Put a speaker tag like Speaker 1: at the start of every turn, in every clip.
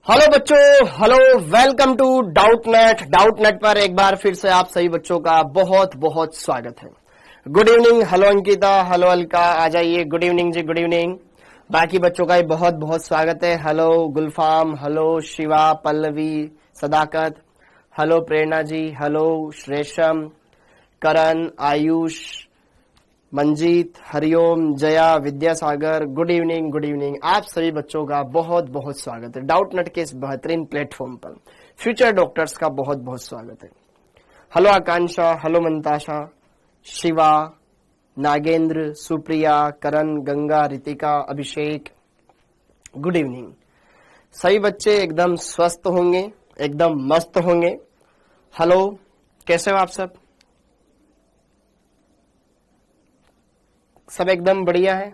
Speaker 1: Hello बच्चों, hello, welcome to Doubtnut पर एक बार फिर से आप सभी बच्चों का बहुत बहुत स्वागत है। Good evening. Hello Ankita, hello Alka, आ जाइए। Good evening ji, good evening. बाकी बच्चों का भी बहुत बहुत स्वागत है। Hello Gulfam, hello Shiva, Pallavi, Sadakat, hello Prerna ji, hello Resham, Karan, Ayush, Manjeet, Hariom, Jaya, Vidyasagar, good evening, good evening. आप सभी बच्चों का बहुत बहुत स्वागत है डाउट नेट के इस बेहतरीन प्लेटफॉर्म पर। फ्यूचर डॉक्टर्स का बहुत बहुत स्वागत है। हेलो आकांक्षा, हेलो मंताशा, शिवा, नागेंद्र, सुप्रिया, करण, गंगा, रितिका, अभिषेक, गुड इवनिंग। सभी बच्चे एकदम स्वस्थ होंगे, एकदम मस्त होंगे। हेलो, कैसे हो आप सब? सब एकदम बढ़िया है?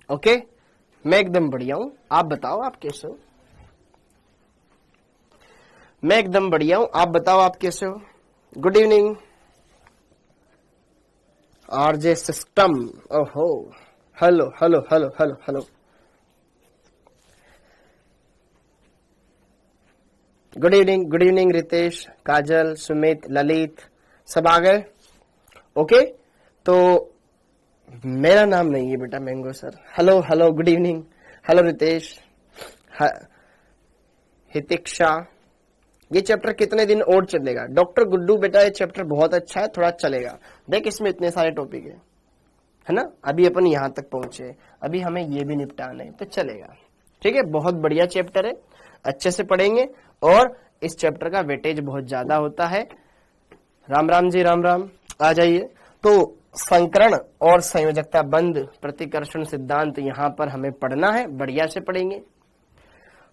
Speaker 1: ओके, मैं एकदम बढ़िया हूं। आप बताओ, आप कैसे हो? मैं एकदम बढ़िया हूं, आप बताओ आप कैसे हो? Good evening. आरजे सिस्टम, ओहो, hello hello hello hello hello. Good evening, good evening Ritesh, Kajal, Sumit, Lalit, सब आ गए? ओके, तो मेरा नाम नहीं है बेटा mango sir. Hello hello, good evening. Hello Ritesh, Hitiksha. ये चैप्टर कितने दिन और चलेगा? डॉक्टर गुड्डू बेटा ये चैप्टर बहुत अच्छा है, थोड़ा चलेगा। देख इसमें इतने सारे टॉपिक है ना। अभी अपन यहां तक पहुंचे, अभी हमें ये भी निपटाना है, तो चलेगा। ठीक है, बहुत बढ़िया चैप्टर है, अच्छे से पढ़ेंगे। और इस चैप्टर का वेटेज बहुत ज्यादा होता है। राम राम जी, राम राम, आ जाइए। तो संकरण और संयोजकता बंद प्रतिकर्षण सिद्धांत यहां पर हमें पढ़ना है, बढ़िया से पढ़ेंगे।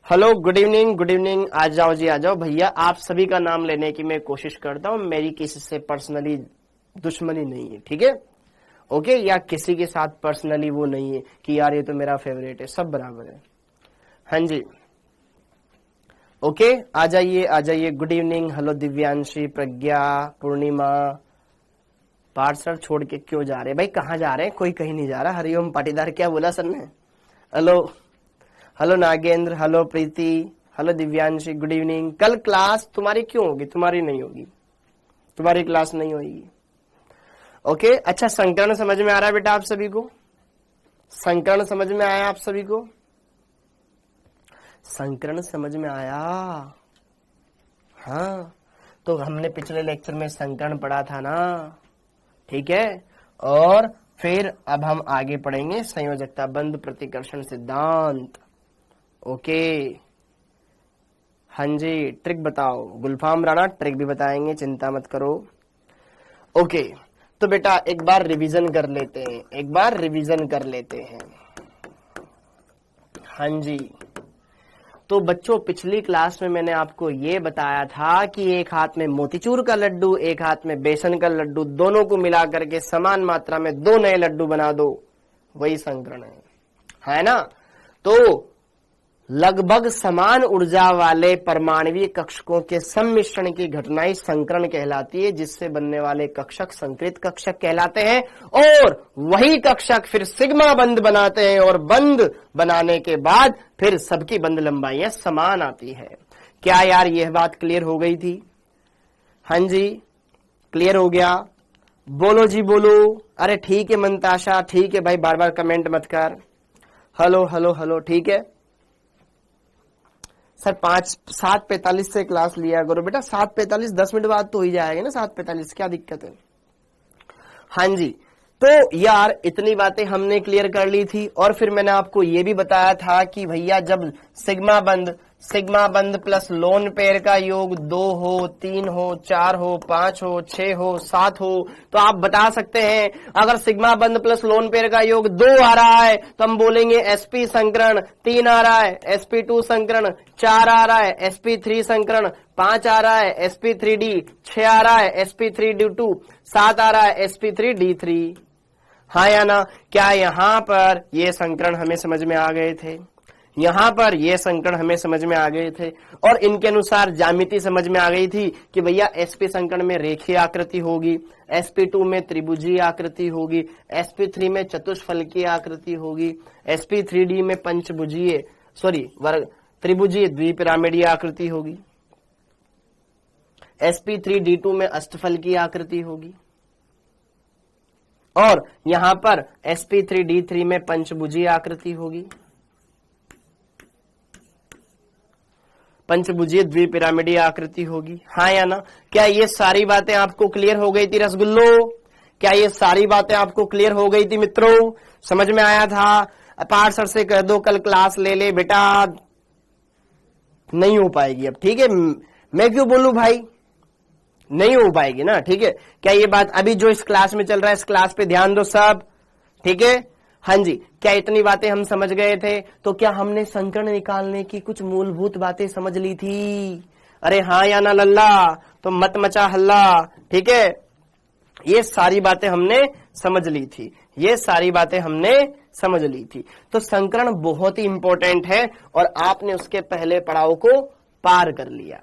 Speaker 1: Hello, good evening, good evening. आ जाओ जी, आ जाओ भैया। आप सभी का नाम लेने की मैं कोशिश करता हूं, मेरी किसी से पर्सनली दुश्मनी नहीं है, ठीक है? ओके, या किसी के साथ पर्सनली वो नहीं है कि यार ये तो मेरा फेवरेट है, सब बराबर है। हाँ जी, ओके, आ जाइए, आ जाइए। Good evening. हेलो दिव्यांशी, प्रज्ञा, पूर्णिमा। पार्थ सर छोड़ के क्यों जा रहे हैं भाई? कहाँ जा रहे हैं? कोई कहीं नहीं जा रहा। हरिओम पाटीदार, क्या बोला सर ने? हेलो हेलो नागेंद्र, हेलो प्रीति, हेलो दिव्यांशी, गुड इवनिंग। कल क्लास तुम्हारी क्यों होगी? तुम्हारी नहीं होगी, तुम्हारी क्लास नहीं होगी। ओके, अच्छा, संकरण समझ में आ रहा है बेटा आप सभी को? संकरण समझ में आया आप सभी को? संकरण समझ में आया? हाँ, तो हमने पिछले लेक्चर में संकरण पढ़ा था ना, ठीक है। और फिर अब हम आगे पढ़ेंगे संयोजकता बंद प्रतिकर्षण सिद्धांत। ओके, हाँ जी, ट्रिक बताओ। गुलफाम राणा ट्रिक भी बताएंगे, चिंता मत करो। ओके, तो बेटा एक बार रिवीजन कर लेते हैं, एक बार रिवीजन कर लेते हैं। हाँ जी, तो बच्चों पिछली क्लास में मैंने आपको ये बताया था कि एक हाथ में मोतीचूर का लड्डू, एक हाथ में बेसन का लड्डू, दोनों को मिला करके समान मात्रा में दो नए लड्डू बना दो, वही संकरण है ना। तो लगभग समान ऊर्जा वाले परमाणुवीय कक्षकों के सम्मिश्रण की घटना ही संकरण कहलाती है, जिससे बनने वाले कक्षक संकृत कक्षक कहलाते हैं। और वही कक्षक फिर सिग्मा बंध बनाते हैं, और बंध बनाने के बाद फिर सबकी बंध लंबाइयां समान आती है। क्या यार यह बात क्लियर हो गई थी? हाँ जी, क्लियर हो गया? बोलो जी बोलो। अरे ठीक है मंताशा, ठीक है भाई, बार बार कमेंट मत कर। हेलो हेलो हेलो, ठीक है सर। 7:45 से क्लास लिया करो बेटा। 7:45 10 मिनट बाद तो ही जाएगा ना, 7:45 क्या दिक्कत है? हाँ जी, तो यार इतनी बातें हमने क्लियर कर ली थी। और फिर मैंने आपको ये भी बताया था कि भैया जब सिग्मा बंध प्लस लोन पेयर का योग 2 हो, 3 हो, 4 हो, 5 हो, 6 हो, 7 हो, तो आप बता सकते हैं अगर सिग्मा बंध प्लस लोन पेयर का योग 2 आ रहा है तो हम बोलेंगे sp संकरण, 3 आ रहा है sp2 संकरण, 4 आ रहा है sp3 संकरण, 5 आ रहा है sp3d, 6 आ रहा है sp3d2, 7 आ रहा है sp3d3। हाँ या ना? क्या यहाँ पर ये संकरण हमें समझ में आ गए थे? यहाँ पर ये संकरण हमें समझ में आ गए थे। और इनके अनुसार ज्यामिति समझ में आ गई थी कि भैया sp संकरण में रेखीय आकृति होगी, sp2 में त्रिभुजीय आकृति होगी, sp3 में चतुष्फलकीय आकृति होगी, sp3d में पंचभुजीय वर्ग त्रिभुजीय द्विपिरामिडीय आकृति होगी। sp3d2 में अष्टफल की आकृति होगी और यहां पर sp3d3 में पंचभुजीय आकृति होगी, पंचभुजीय द्विपिरामिडीय आकृति होगी। हाँ या ना? क्या ये सारी बातें आपको क्लियर हो गई थी रसगुल्लो? क्या ये सारी बातें आपको क्लियर हो गई थी मित्रों? समझ में आया था? अपार सर से कह दो कल क्लास ले ले बेटा, नहीं हो पाएगी अब, ठीक है? मैं क्यों बोलूं भाई, नहीं हो पाएगी ना, ठीक है? क्या ये बात अभी जो इस क्लास में चल रहा है इस क्लास पे ध्यान दो सब, ठीक है? हाँ जी, क्या इतनी बातें हम समझ गए थे? तो क्या हमने संकर्ण निकालने की कुछ मूलभूत बातें समझ ली थी? अरे हाँ या ना लल्ला? तो मत मचा हल्ला, ठीक है? ये सारी बातें हमने समझ ली थी, ये सारी बातें हमने समझ ली थी। तो संकरण बहुत ही इंपॉर्टेंट है और आपने उसके पहले पड़ाव को पार कर लिया।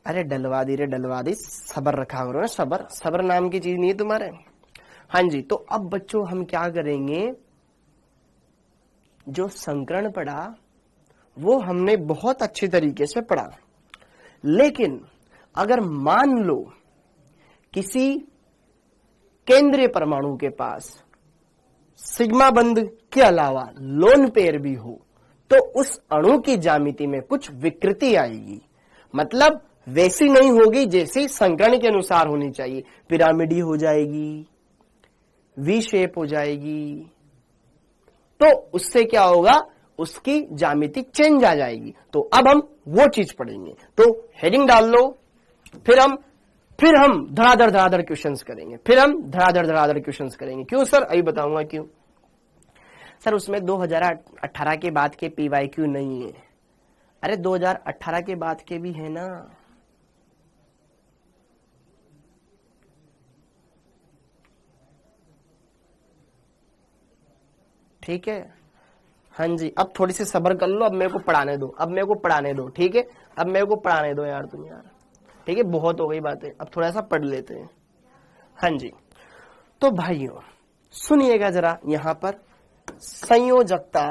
Speaker 1: अरे डलवा दी रे डलवा दी, सबर रखा करो ना, सबर, सबर नाम की चीज नहीं है तुम्हारे। हाँ जी, तो अब बच्चों हम क्या करेंगे, जो संकरण पढ़ा वो हमने बहुत अच्छी तरीके से पढ़ा, लेकिन अगर मान लो किसी केंद्रीय परमाणु के पास सिग्मा बंध के अलावा लोन पेयर भी हो तो उस अणु की ज्यामिति में कुछ विकृति आएगी, मतलब वैसी नहीं होगी जैसी संकरण के अनुसार होनी चाहिए। पिरामिडी हो जाएगी, वी शेप हो जाएगी, तो उससे क्या होगा, उसकी ज्यामिति चेंज आ जाएगी। तो अब हम वो चीज पढ़ेंगे। तो हेडिंग डाल लो, फिर हम धड़ाधड़ क्वेश्चंस करेंगे, फिर हम धड़ाधड़ क्वेश्चंस करेंगे। क्यों सर? अभी बताऊंगा क्यों। सर उसमें 2018 के बाद के PYQ नहीं है। अरे 2018 के बाद के भी है ना, ठीक है? हाँ जी, अब थोड़ी सी सब्र कर लो, अब मेरे को पढ़ाने दो, अब मेरे को पढ़ाने दो, ठीक है? अब मेरे को पढ़ाने दो यार तुम यार, ठीक है? बहुत हो गई बातें, अब थोड़ा सा पढ़ लेते हैं। हाँ जी, तो भाइयों सुनिएगा जरा, यहां पर संयोजकता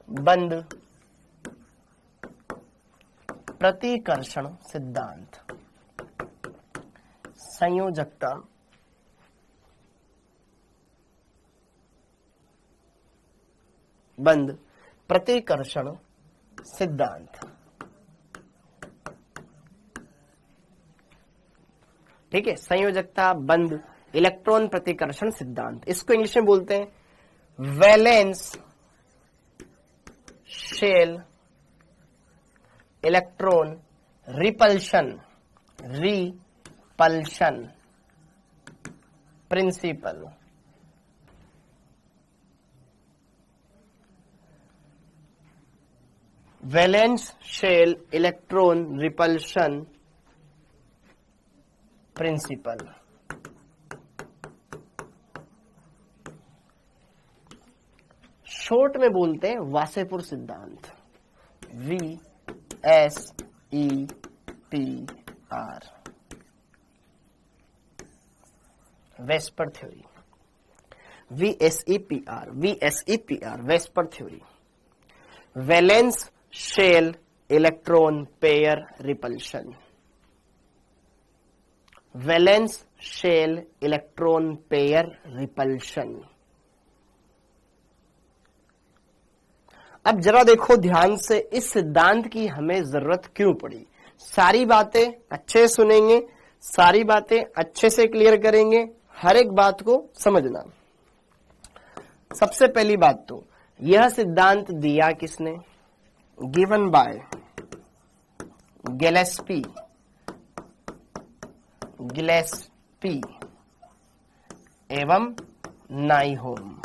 Speaker 1: बंध प्रतिकर्षण सिद्धांत, संयोजकता बंध प्रतिकर्षण सिद्धांत, ठीक है? संयोजकता बंध इलेक्ट्रॉन प्रतिकर्षण सिद्धांत, इसको इंग्लिश में बोलते हैं valence shell electron repulsion principle. Valence shell electron repulsion principle. Short में बोलते हैं वासेपुर सिद्धांत, VSEPR, vesper theory, VSEPR vesper theory. Valence shell electron pair repulsion, valence shell electron pair repulsion. अब जरा देखो ध्यान से, इस सिद्धांत की हमें जरूरत क्यों पड़ी। सारी बातें अच्छे सुनेंगे, सारी बातें अच्छे से क्लियर करेंगे, हर एक बात को समझना। सबसे पहली बात तो यह सिद्धांत दिया किसने, गिवन बाय गिलेस्पी एवं नाइहोम।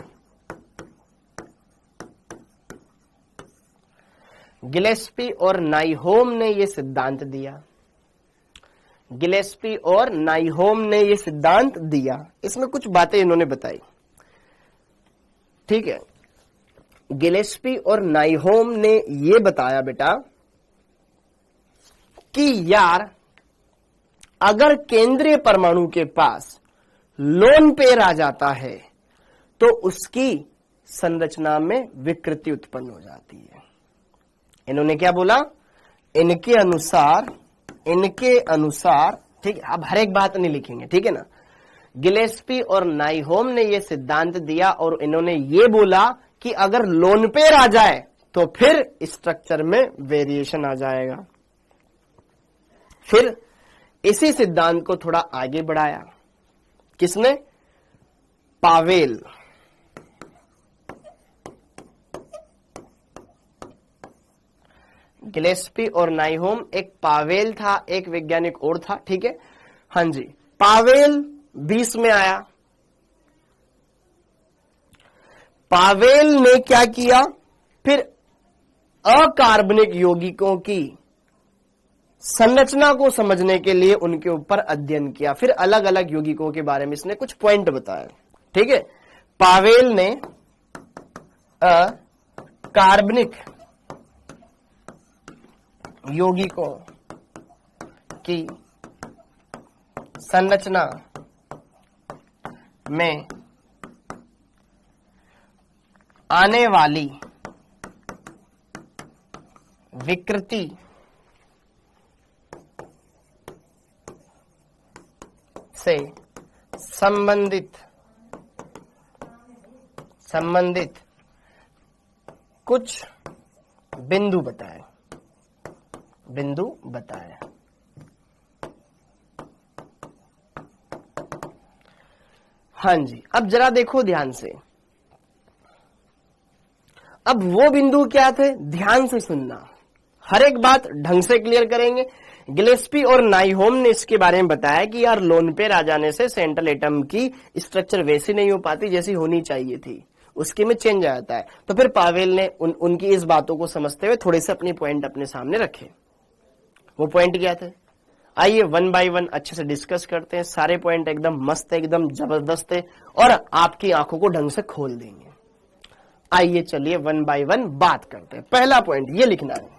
Speaker 1: गिलेस्पी और नाइहोम ने यह सिद्धांत दिया, गिलेस्पी और नाइहोम ने यह सिद्धांत दिया। इसमें कुछ बातें इन्होंने बताई, ठीक है? गिलेस्पी और नाइहोम ने यह बताया बेटा कि यार अगर केंद्रीय परमाणु के पास लोन पेयर आ जाता है तो उसकी संरचना में विकृति उत्पन्न हो जाती है। इन्होंने क्या बोला? इनके अनुसार, ठीक है, अब हर एक बात नहीं लिखेंगे, ठीक है ना। गिलेस्पी और नाइहोम ने यह सिद्धांत दिया और इन्होंने ये बोला कि अगर लोन पेयर आ जाए तो फिर स्ट्रक्चर में वेरिएशन आ जाएगा। फिर इसी सिद्धांत को थोड़ा आगे बढ़ाया किसने? पावेल। गिलेस्पी और नाइहोम, एक पावेल था, एक वैज्ञानिक और था, ठीक है। हाँ जी, पावेल 20 में आया। पावेल ने क्या किया? फिर अकार्बनिक यौगिकों की संरचना को समझने के लिए उनके ऊपर अध्ययन किया। फिर अलग अलग यौगिकों के बारे में इसने कुछ पॉइंट बताया, ठीक है। पावेल ने अकार्बनिक यौगिकों की संरचना में आने वाली विकृति से संबंधित कुछ बिंदु बताए। हाँ जी, अब जरा देखो ध्यान से। अब वो बिंदु क्या थे? ध्यान से सुनना, हर एक बात ढंग से क्लियर करेंगे। गिलेस्पी और नाइहोम ने इसके बारे में बताया कि यार लोन पेयर आ जाने से सेंट्रल एटम की स्ट्रक्चर वैसी नहीं हो पाती जैसी होनी चाहिए थी, उसके में चेंज आ जाता है। तो फिर पावेल ने उनकी इस बातों को समझते हुए थोड़े से अपनी पॉइंट अपने सामने रखे। वो पॉइंट क्या थे? आइए वन बाय वन अच्छे से डिस्कस करते हैं। सारे पॉइंट एकदम मस्त है, एकदम जबरदस्त है और आपकी आंखों को ढंग से खोल देंगे। आइए चलिए वन बाय वन बात करते हैं। पहला पॉइंट ये लिखना है,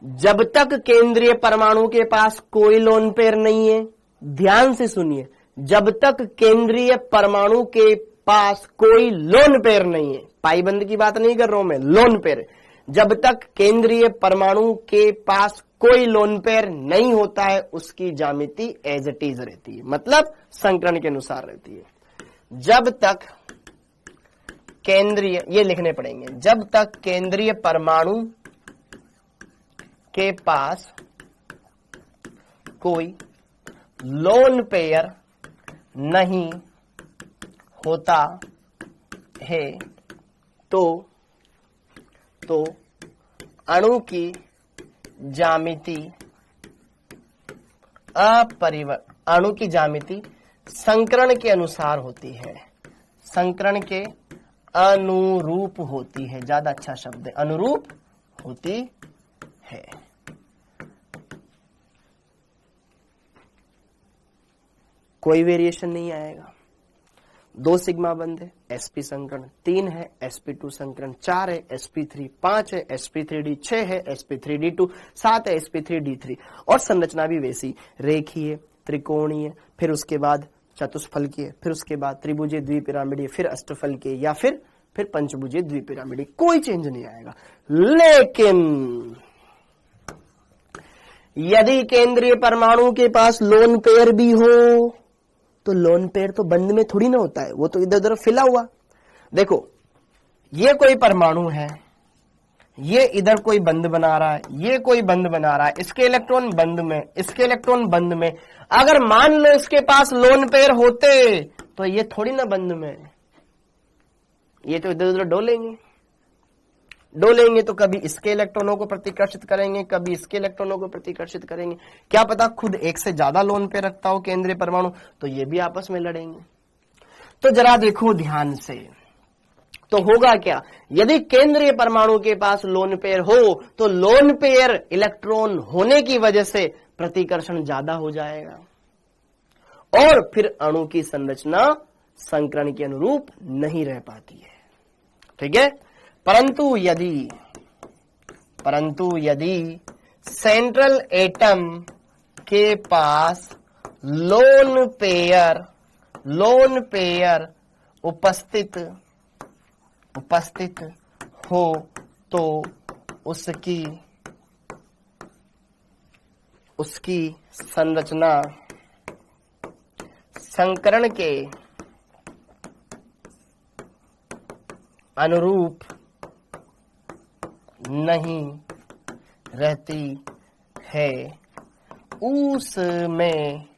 Speaker 1: जब तक केंद्रीय परमाणु के पास कोई लोन पेयर नहीं है, ध्यान से सुनिए, जब तक केंद्रीय परमाणु के पास कोई लोन पेयर नहीं है, पाईबंद की बात नहीं कर रहा हूं मैं, लोन पेयर, जब तक केंद्रीय परमाणु के पास कोई लोन पेयर नहीं होता है उसकी ज्यामिति एज इट इज रहती है, मतलब संकरण के अनुसार रहती है। जब तक केंद्रीय, ये लिखने पड़ेंगे, जब तक केंद्रीय परमाणु के पास कोई लोन पेयर नहीं होता है तो अणु की ज्यामिति अणु की ज्यामिति संकरण के अनुसार होती है, संकरण के अनुरूप होती है। ज्यादा अच्छा शब्द है, अनुरूप होती है। कोई वेरिएशन नहीं आएगा। 2 सिग्मा बंद है, sp संकरण 3 है, sp2 संकरण 4 है, sp3 5 है, sp3d 6 है, sp3d2 7 है, sp3d3। और संरचना भी वैसी, रेखीय, त्रिकोणीय, फिर उसके बाद चतुष्फलकीय, फिर उसके बाद त्रिभुजीय द्विपिरामिडीय, फिर अष्टफलकीय या फिर पंचभुजीय द्विपिरामिडीय। कोई चेंज नहीं आएगा। लेकिन यदि केंद्रीय परमाणु के पास लोन पेयर भी हो तो लोन पेयर तो बंद में थोड़ी ना होता है, वो तो इधर उधर फिला हुआ। देखो ये कोई परमाणु है, ये इधर कोई बंद बना रहा है, ये कोई बंद बना रहा है, इसके इलेक्ट्रॉन बंद में, इसके इलेक्ट्रॉन बंद में। अगर मान लो इसके पास लोन पेयर होते तो ये थोड़ी ना बंद में, ये तो इधर उधर डोलेंगे तो कभी इसके इलेक्ट्रॉनों को प्रतिकर्षित करेंगे, कभी इसके इलेक्ट्रॉनों को प्रतिकर्षित करेंगे। क्या पता खुद एक से ज्यादा लोन पेयर रखता हो केंद्रीय परमाणु, तो ये भी आपस में लड़ेंगे। तो जरा देखो ध्यान से, तो होगा क्या? यदि केंद्रीय परमाणु के पास लोन पेयर हो तो लोन पेयर इलेक्ट्रॉन होने की वजह से प्रतिकर्षण ज्यादा हो जाएगा और फिर अणु की संरचना संकरण के अनुरूप नहीं रह पाती है, ठीक है। परंतु यदि सेंट्रल एटम के पास लोन पेयर उपस्थित हो तो उसकी संरचना संकरण के अनुरूप नहीं रहती है, उसमें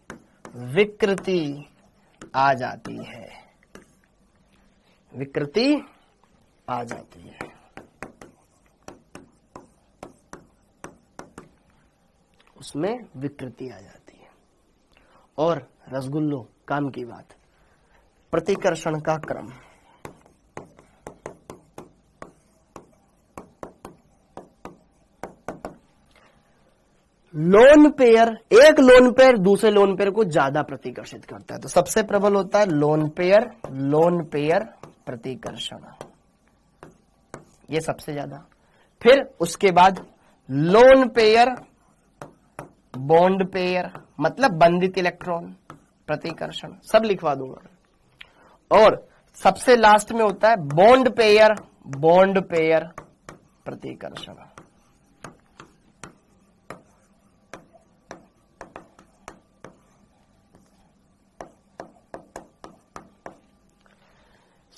Speaker 1: विकृति आ जाती है, विकृति आ जाती है। उसमें विकृति आ जाती है। और रसगुल्लो, काम की बात, प्रतिकर्षण का क्रम। लोन पेयर, एक लोन पेयर दूसरे लोन पेयर को ज्यादा प्रतिकर्षित करता है, तो सबसे प्रबल होता है लोन पेयर प्रतिकर्षण, ये सबसे ज्यादा। फिर उसके बाद लोन पेयर बॉन्ड पेयर, मतलब बंधित इलेक्ट्रॉन प्रतिकर्षण, सब लिखवा दूंगा। और सबसे लास्ट में होता है बॉन्ड पेयर प्रतिकर्षण।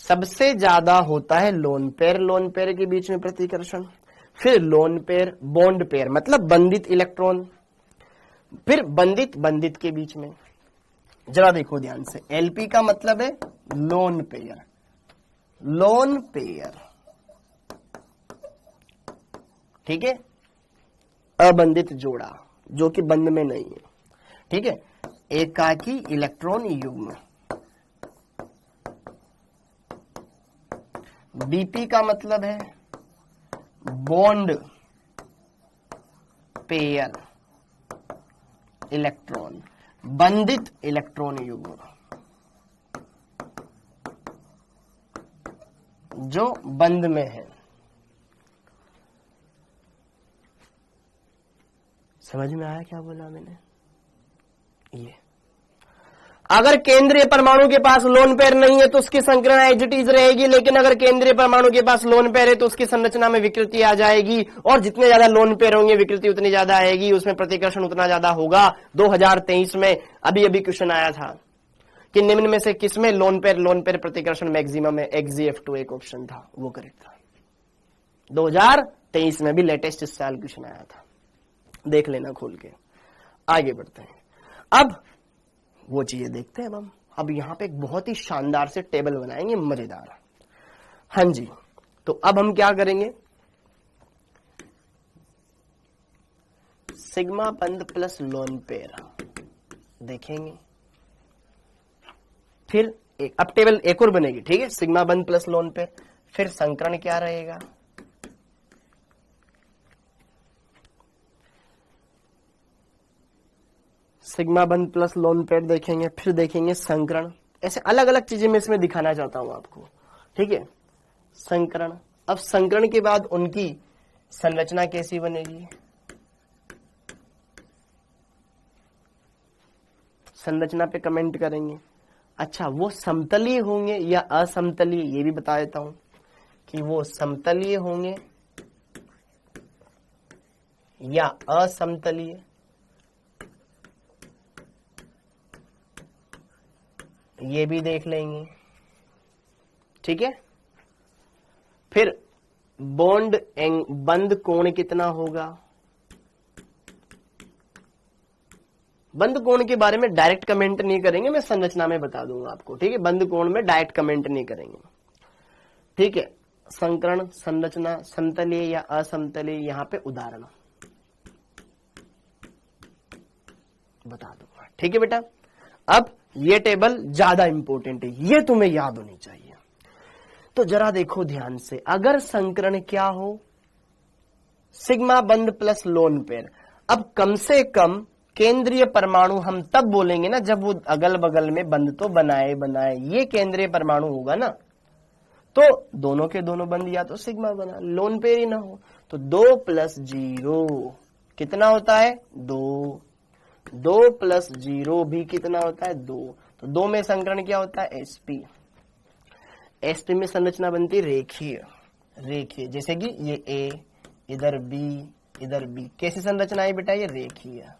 Speaker 1: सबसे ज्यादा होता है लोन पेयर के बीच में प्रतिकर्षण, फिर लोन पेयर बॉन्ड पेयर मतलब बंधित इलेक्ट्रॉन, फिर बंधित के बीच में। जरा देखो ध्यान से, एलपी का मतलब है लोन पेयर, ठीक है, अबंधित जोड़ा जो कि बंध में नहीं है, ठीक है, एकाकी इलेक्ट्रॉन युग्म। बीपी का मतलब है बॉन्ड पेयर इलेक्ट्रॉन, बंधित इलेक्ट्रॉन युग्म जो बंध में है। समझ में आया क्या बोला मैंने? ये अगर केंद्रीय परमाणु के पास लोन पेयर नहीं है तो उसकी संकरण एज इट इज रहेगी, लेकिन अगर केंद्रीय परमाणु के पास लोन पेयर है तो उसकी संरचना में विकृति आ जाएगी, और जितने ज्यादा लोन पेयर होंगे विकृति उतनी ज्यादा आएगी, उसमें प्रतिकर्षण उतना ज्यादा होगा। 2023 में अभी क्वेश्चन आया था कि निम्न में से किसमें लोन पेयर प्रतिकर्षण मैक्सिमम है, XGF2 एक ऑप्शन था, वो करेक्ट था। 2023 में भी लेटेस्ट इस साल क्वेश्चन आया था, देख लेना खोल के। आगे बढ़ते हैं, अब वो चीजें देखते हैं हम। अब यहां पे एक बहुत ही शानदार से टेबल बनाएंगे, मजेदार। हाँ जी, तो अब हम क्या करेंगे, सिग्मा बंध प्लस लोन पेयर देखेंगे, फिर अब टेबल एक और बनेगी, ठीक है, सिग्मा बंध प्लस लोन पेयर, फिर संकरण क्या रहेगा, सिग्मा बंध प्लस लोन पेयर देखेंगे, फिर देखेंगे संकरण। ऐसे अलग अलग चीजें मैं इसमें दिखाना चाहता हूं आपको, ठीक है, संकरण। अब संकरण के बाद उनकी संरचना कैसी बनेगी, संरचना पे कमेंट करेंगे। अच्छा, वो समतलीय होंगे या असमतलीय, ये भी बता देता हूं कि वो समतलीय होंगे या असमतलीय, ये भी देख लेंगे, ठीक है। फिर बंध कोण कितना होगा, बंध कोण के बारे में डायरेक्ट कमेंट नहीं करेंगे, मैं संरचना में बता दूंगा आपको, ठीक है। बंध कोण में डायरेक्ट कमेंट नहीं करेंगे, ठीक है। संकरण, संरचना, समतलीय या असमतलीय, यहां पे उदाहरण बता दूंगा, ठीक है बेटा। अब ये टेबल ज्यादा इंपॉर्टेंट है, ये तुम्हें याद होनी चाहिए। तो जरा देखो ध्यान से, अगर संकरण क्या हो, सिग्मा बंध प्लस लोन पेयर। अब कम से कम केंद्रीय परमाणु हम तब बोलेंगे ना जब वो अगल बगल में बंध तो बनाए, ये केंद्रीय परमाणु होगा ना, तो दोनों के दोनों बंध या तो सिग्मा बना, लोन पेयर ही ना हो, तो 2 + 0 कितना होता है, 2 + 0 भी कितना होता है, 2। तो 2 में संकरण क्या होता है, sp। एसपी में संरचना बनती रेखीय, रेखीय, जैसे कि ये ए, इधर बी, इधर बी, कैसी संरचना है बेटा? ये रेखीय।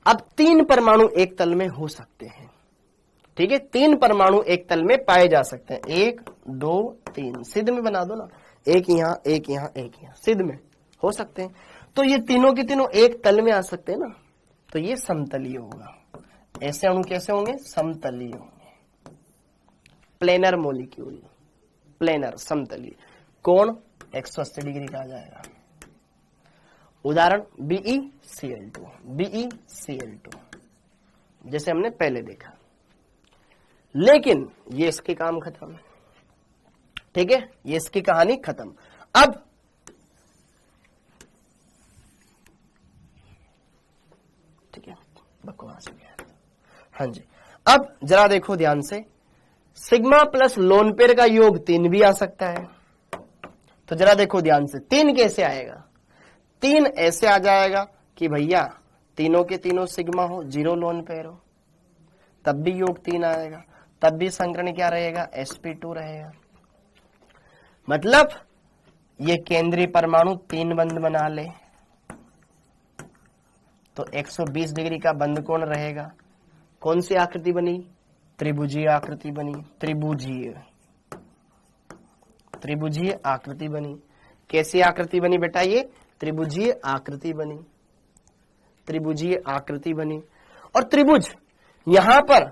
Speaker 1: अब 3 परमाणु एक तल में हो सकते हैं, ठीक है, 3 परमाणु एक तल में पाए जा सकते हैं, 1 2 3, सिद्ध में बना दो ना, एक यहां, एक यहां, एक यहां, सिद्ध में हो सकते हैं। तो ये तीनों के तीनों एक तल में आ सकते हैं ना, तो ये समतलीय होगा। ऐसे अणु कैसे होंगे? समतलीय होंगे, प्लेनर मॉलिक्यूल, प्लेनर, समतलीय। कोण 180 डिग्री का आ जाएगा। उदाहरण BeCl2, BeCl2, जैसे हमने पहले देखा। लेकिन ये इसकी काम खत्म, ठीक है, ये इसकी कहानी खत्म। अब ठीक है, बकवास हो गया। हाँ जी, अब जरा देखो ध्यान से, सिग्मा प्लस लोन पेयर का योग 3 भी आ सकता है। तो जरा देखो ध्यान से, 3 कैसे आएगा? 3 ऐसे आ जाएगा कि भैया तीनों के तीनों सिग्मा हो, 0 लोन पेयर हो, तब भी योग 3 आएगा, तब भी संकरण क्या रहेगा? sp2 रहेगा। मतलब ये केंद्रीय परमाणु 3 बंध बना ले तो 120 डिग्री का बंध कोण रहेगा। कौन सी आकृति बनी? त्रिभुजीय आकृति बनी, त्रिभुजीय, त्रिभुजीय आकृति बनी। कैसी आकृति बनी बेटा? ये त्रिभुजीय आकृति बनी, त्रिभुजीय आकृति बनी। और त्रिभुज यहां पर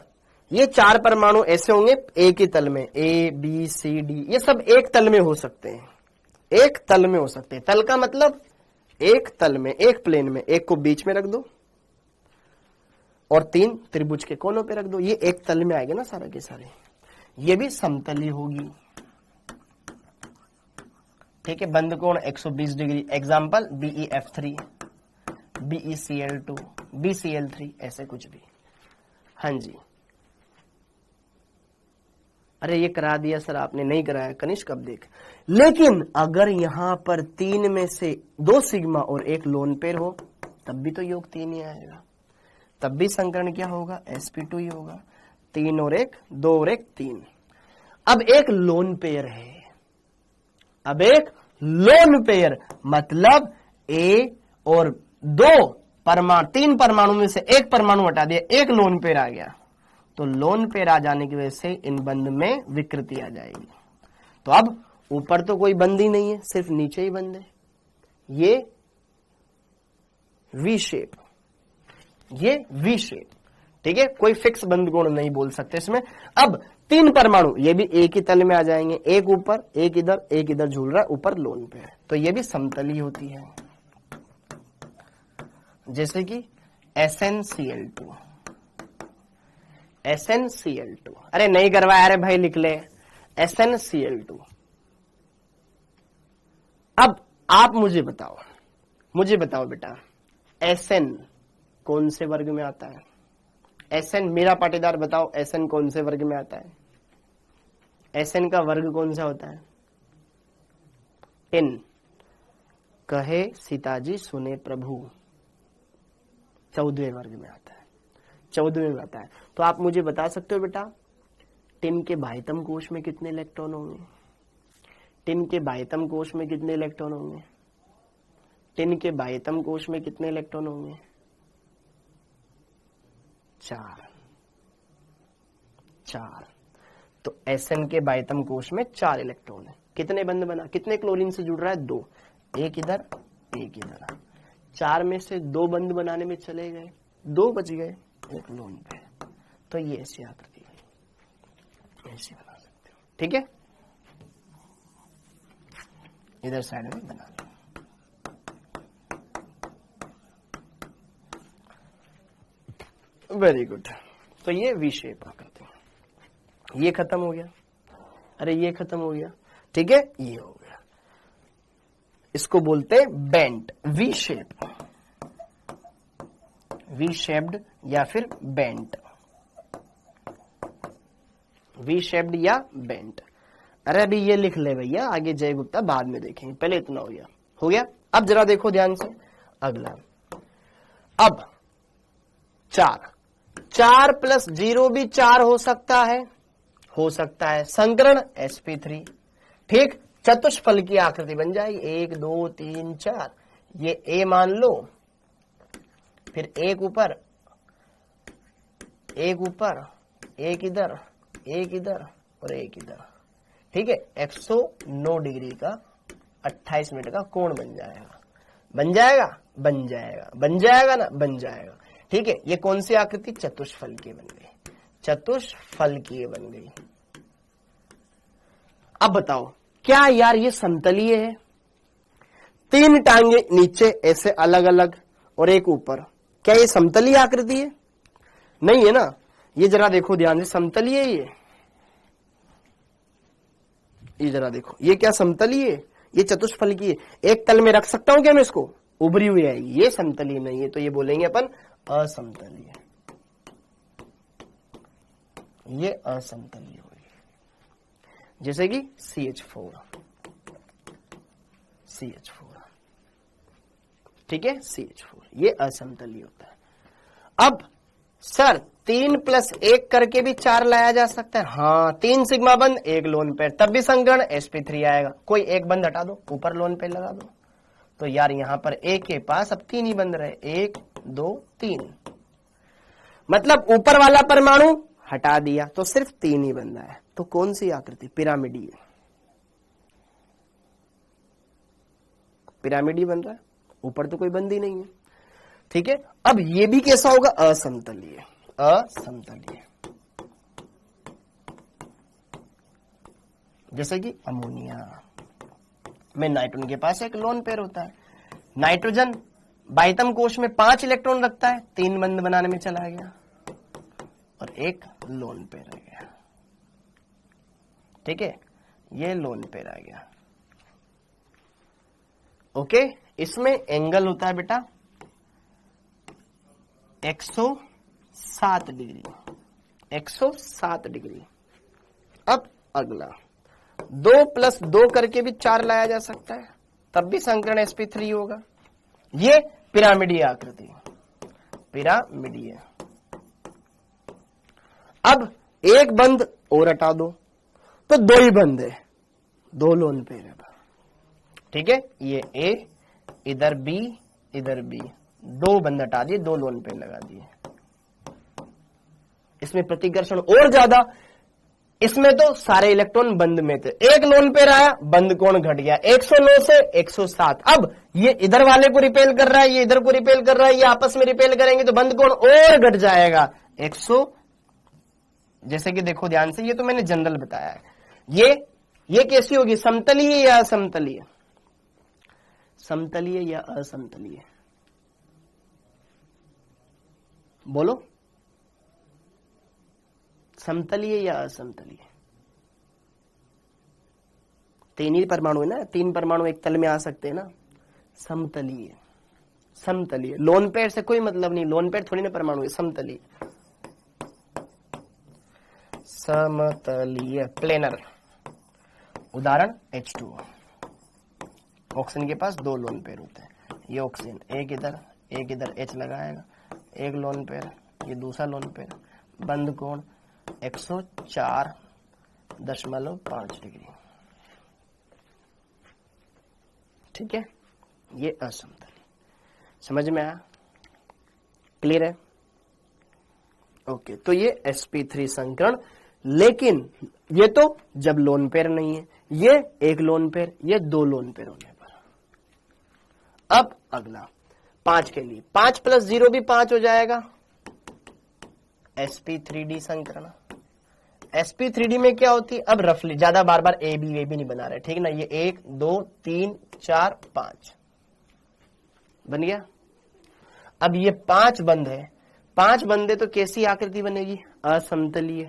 Speaker 1: ये 4 परमाणु ऐसे होंगे एक ही तल में, ए बी सी डी, ये सब एक तल में हो सकते हैं, एक तल में हो सकते हैं। तल का मतलब एक तल में, एक प्लेन में, एक को बीच में रख दो और 3 त्रिभुज के कोनों पे रख दो, ये एक तल में आएंगे ना सारे के सारे। ये भी समतली होगी, ठीक है, बंद कोण 120 degree. Example BeF3, BeCl2, BeCl3, ऐसे कुछ भी। हाँ जी, अरे ये करा दिया सर आपने, नहीं कराया कनिष्क, अब देख। लेकिन अगर यहां पर 3 में से 2 सिग्मा और 1 लोन पेयर हो, तब भी तो योग 3 ही आएगा, तब भी संकरण क्या होगा? sp2 ही होगा। 3 और 1, 2 और 1 3। अब एक लोन पेयर है, अब एक लोन पेयर मतलब A और 3 परमाणु में से एक परमाणु हटा दिया, एक लोन पेयर आ गया, तो लोन पेयर आ जाने की वजह से इन बंध में विकृति आ जाएगी। तो अब ऊपर तो कोई बंध ही नहीं है, सिर्फ नीचे ही बंध है, ये वी शेप, ये वी शेप, ठीक है, कोई फिक्स बंध कोण नहीं बोल सकते इसमें। अब 3 परमाणु ये भी एक ही तल में आ जाएंगे, एक ऊपर, एक इधर झूल रहा है, ऊपर लोन पे है, तो ये भी समतली होती है। जैसे कि SnCl2, SnCl2, अरे नहीं करवाया, अरे भाई लिख ले SnCl2। अब आप मुझे बताओ बेटा, Sn कौन से वर्ग में आता है? Sn, मेरा पाटीदार बताओ, Sn कौन से वर्ग में आता है? Sn का वर्ग कौन सा होता है? n, कहे सीताजी सुने प्रभु, 14वें वर्ग में आता है, 14वें में आता है। तो आप मुझे बता सकते हो बेटा, टिन के बाह्यतम कोश में कितने इलेक्ट्रॉन होंगे? टिन के बाह्यतम कोश में कितने इलेक्ट्रॉन होंगे? टिन के बाह्यतम कोश में कितने इलेक्ट्रॉन होंगे? 4। तो Sn के बाह्यतम कोश में 4 इलेक्ट्रॉन है। कितने बंध बना? कितने क्लोरीन से जुड़ रहा है? 2, एक इधर, एक इधर। 4 में से 2 बंध बनाने में चले गए, 2 बच गए, एक लोन पे। तो ये ऐसी आकृति है, ऐसे बना सकते हो, ठीक है। इधर साइड में बना लो। Very good. तो ये वी शेप आकृति, ये खत्म हो गया, अरे ये खत्म हो गया, ठीक है, ये हो गया। इसको बोलते हैं bent, V shape, V shaped या फिर बेंट, वी शेप्ड या बेंट। अरे अभी ये लिख ले भैया, आगे जय गुप्ता बाद में देखेंगे, पहले इतना हो गया, हो गया। अब जरा देखो ध्यान से अगला। अब 4 + 0 भी 4 हो सकता है, हो सकता है संकरण sp3। ठीक, चतुष्फल की आकृति बन जाएगी 1 2 3 4। ये A मान लो, फिर एक ऊपर एक इधर और एक इधर। ठीक है, 109 डिग्री का 28 मिनट का कोण बन जाएगा। बन जाएगा ना, बन जाएगा। ठीक है, ये कौन सी आकृति? चतुष्फल की बन गई, चतुष्फल की बन गई। अब बताओ, क्या यार ये समतलीय है? 3 टांगे नीचे ऐसे अलग अलग और एक ऊपर, क्या ये समतलीय आकृति है? नहीं है ना। ये जरा देखो ध्यान से, समतलीय है ये जरा देखो, ये क्या समतलीय है? ये चतुष्फल की है। एक तल में रख सकता हूं क्या मैं इसको? उभरी हुई आएगी। ये समतलीय नहीं है, तो ये बोलेंगे अपन असमतलीय। ये असमतलीय हुई, जैसे कि CH4। ठीक है, CH4 ये असमतलीय होता है। अब सर 3 + 1 करके भी 4 लाया जा सकता है। हाँ, 3 सिग्मा बंद, 1 लोन पेयर, तब भी संकरण sp3 आएगा। कोई एक बंद हटा दो, ऊपर लोन पेयर लगा दो। तो यार यहां पर A के पास अब 3 ही बंद रहे, 1 2 3। मतलब ऊपर वाला परमाणु हटा दिया तो सिर्फ 3 ही बंदा है। तो कौन सी आकृति? पिरामिडीय। पिरामिडीय बन रहा है, ऊपर तो कोई बंद ही नहीं है। ठीक है, अब ये भी कैसा होगा? असमतलीय। जैसे कि अमोनिया में नाइट्रोजन के पास एक लोन पेयर होता है। नाइट्रोजन बाह्यतम कोश में 5 इलेक्ट्रॉन रखता है, 3 बंध बनाने में चला गया और एक लोन पेयर आ गया। ठीक है, ये लोन पेयर आ गया। ओके, इसमें एंगल होता है बेटा 107 डिग्री। 107 डिग्री। अब अगला 2 + 2 करके भी 4 लाया जा सकता है, तब भी संकरण sp3 होगा। ये पिरामिडीय आकृति, पिरामिडीय। अब एक बंद और हटा दो तो 2 ही बंद है, 2 लोन पेयर है। ठीक है, ये A, इधर B, इधर B, 2 बंद हटा दिए, 2 लोन पेयर लगा दिए। इसमें प्रतिकर्षण और ज्यादा, इसमें तो सारे इलेक्ट्रॉन बंद में थे। एक लोन पेयर आया, बंद कोण घट गया 109 से 107। अब ये इधर वाले को रिपेल कर रहा है, ये इधर को रिपेल कर रहा है, ये आपस में रिपेल करेंगे तो बंद कोण और घट जाएगा 100। जैसे कि देखो ध्यान से, ये तो मैंने जनरल बताया है। ये कैसी होगी? समतलीय या असमतलीय? समतलीय या असमतलीय? बोलो, समतलीय या असमतलीय? 3 ही परमाणु है ना, 3 परमाणु एक तल में आ सकते हैं ना। समतलीय, समतलीय। लोन पेयर से कोई मतलब नहीं, लोन पेयर थोड़ी ना परमाणु है। समतलीय, समतलीय, प्लेनर। उदाहरण H2O। ऑक्सीजन के पास 2 लोन पेयर होते हैं। ये ऑक्सीजन एक इधर H लगाएगा, एक लोन पेयर, ये दूसरा लोन पेयर, बंद कोण 104.5 डिग्री। ठीक है, ये असमतलीय। समझ में आया? क्लियर है? ओके, तो ये sp3 संकरण। लेकिन ये तो जब लोन पेयर नहीं है, ये एक लोन पेयर, ये 2 लोन पेयर होने पर। अब अगला 5 के लिए, 5 + 0 भी 5 हो जाएगा। sp3d संकरण। sp3d में क्या होती है? अब रफली, ज्यादा बार बार a b नहीं बना रहे, ठीक ना। ये 1 2 3 4 5 बन गया। अब ये 5 बंद है, 5 बंदे तो कैसी आकृति बनेगी? असमतलीय,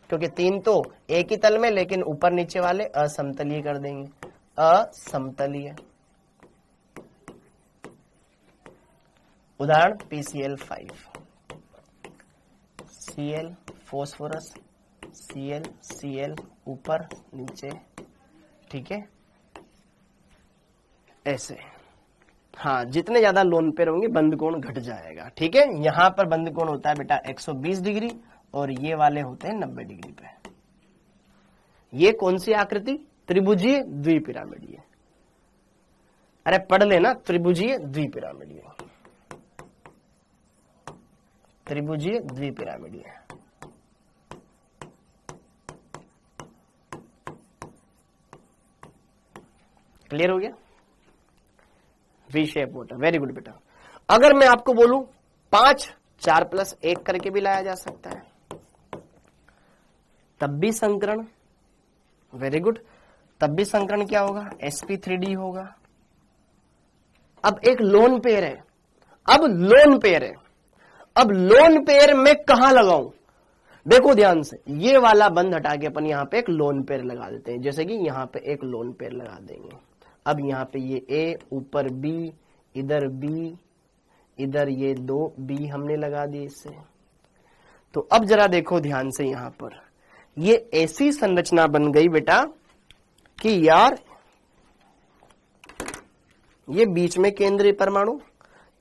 Speaker 1: क्योंकि 3 तो एक ही तल में, लेकिन ऊपर नीचे वाले असमतलीय कर देंगे। असमतलीय। उदाहरण PCl5, Cl फॉस्फोरस, Cl ऊपर नीचे। ठीक है, ऐसे। हाँ, जितने ज्यादा लोन पेयर होंगे बंद कोण घट जाएगा। ठीक है, यहां पर बंद कोण होता है बेटा 120 डिग्री और ये वाले होते हैं 90 डिग्री पे। ये कौन सी आकृति? त्रिभुजीय द्विपिरामिडीय। अरे पढ़ लेना, त्रिभुजीय द्विपिरामिडीय, त्रिभुजीय द्विपिरामिडीय। क्लियर हो गया? V shape water, very good बेटा। अगर मैं आपको बोलूं 5 4 + 1 करके भी लाया जा सकता है, तब भी संकरण, वेरी गुड, तब भी संकरण क्या होगा? sp3d होगा। अब एक लोन पेयर है, अब लोन पेयर है, अब लोन पेयर में कहां लगाऊं? देखो ध्यान से, ये वाला बंद हटा के अपन यहां पे एक लोन पेयर लगा देते हैं। जैसे कि यहां पे एक लोन पेयर लगा देंगे। अब यहां पे ये ए, ऊपर बी, इधर बी, इधर ये 2 बी हमने लगा दिए इससे। तो अब जरा देखो ध्यान से, यहां पर ये ऐसी संरचना बन गई बेटा कि यार ये बीच में केंद्रीय परमाणु,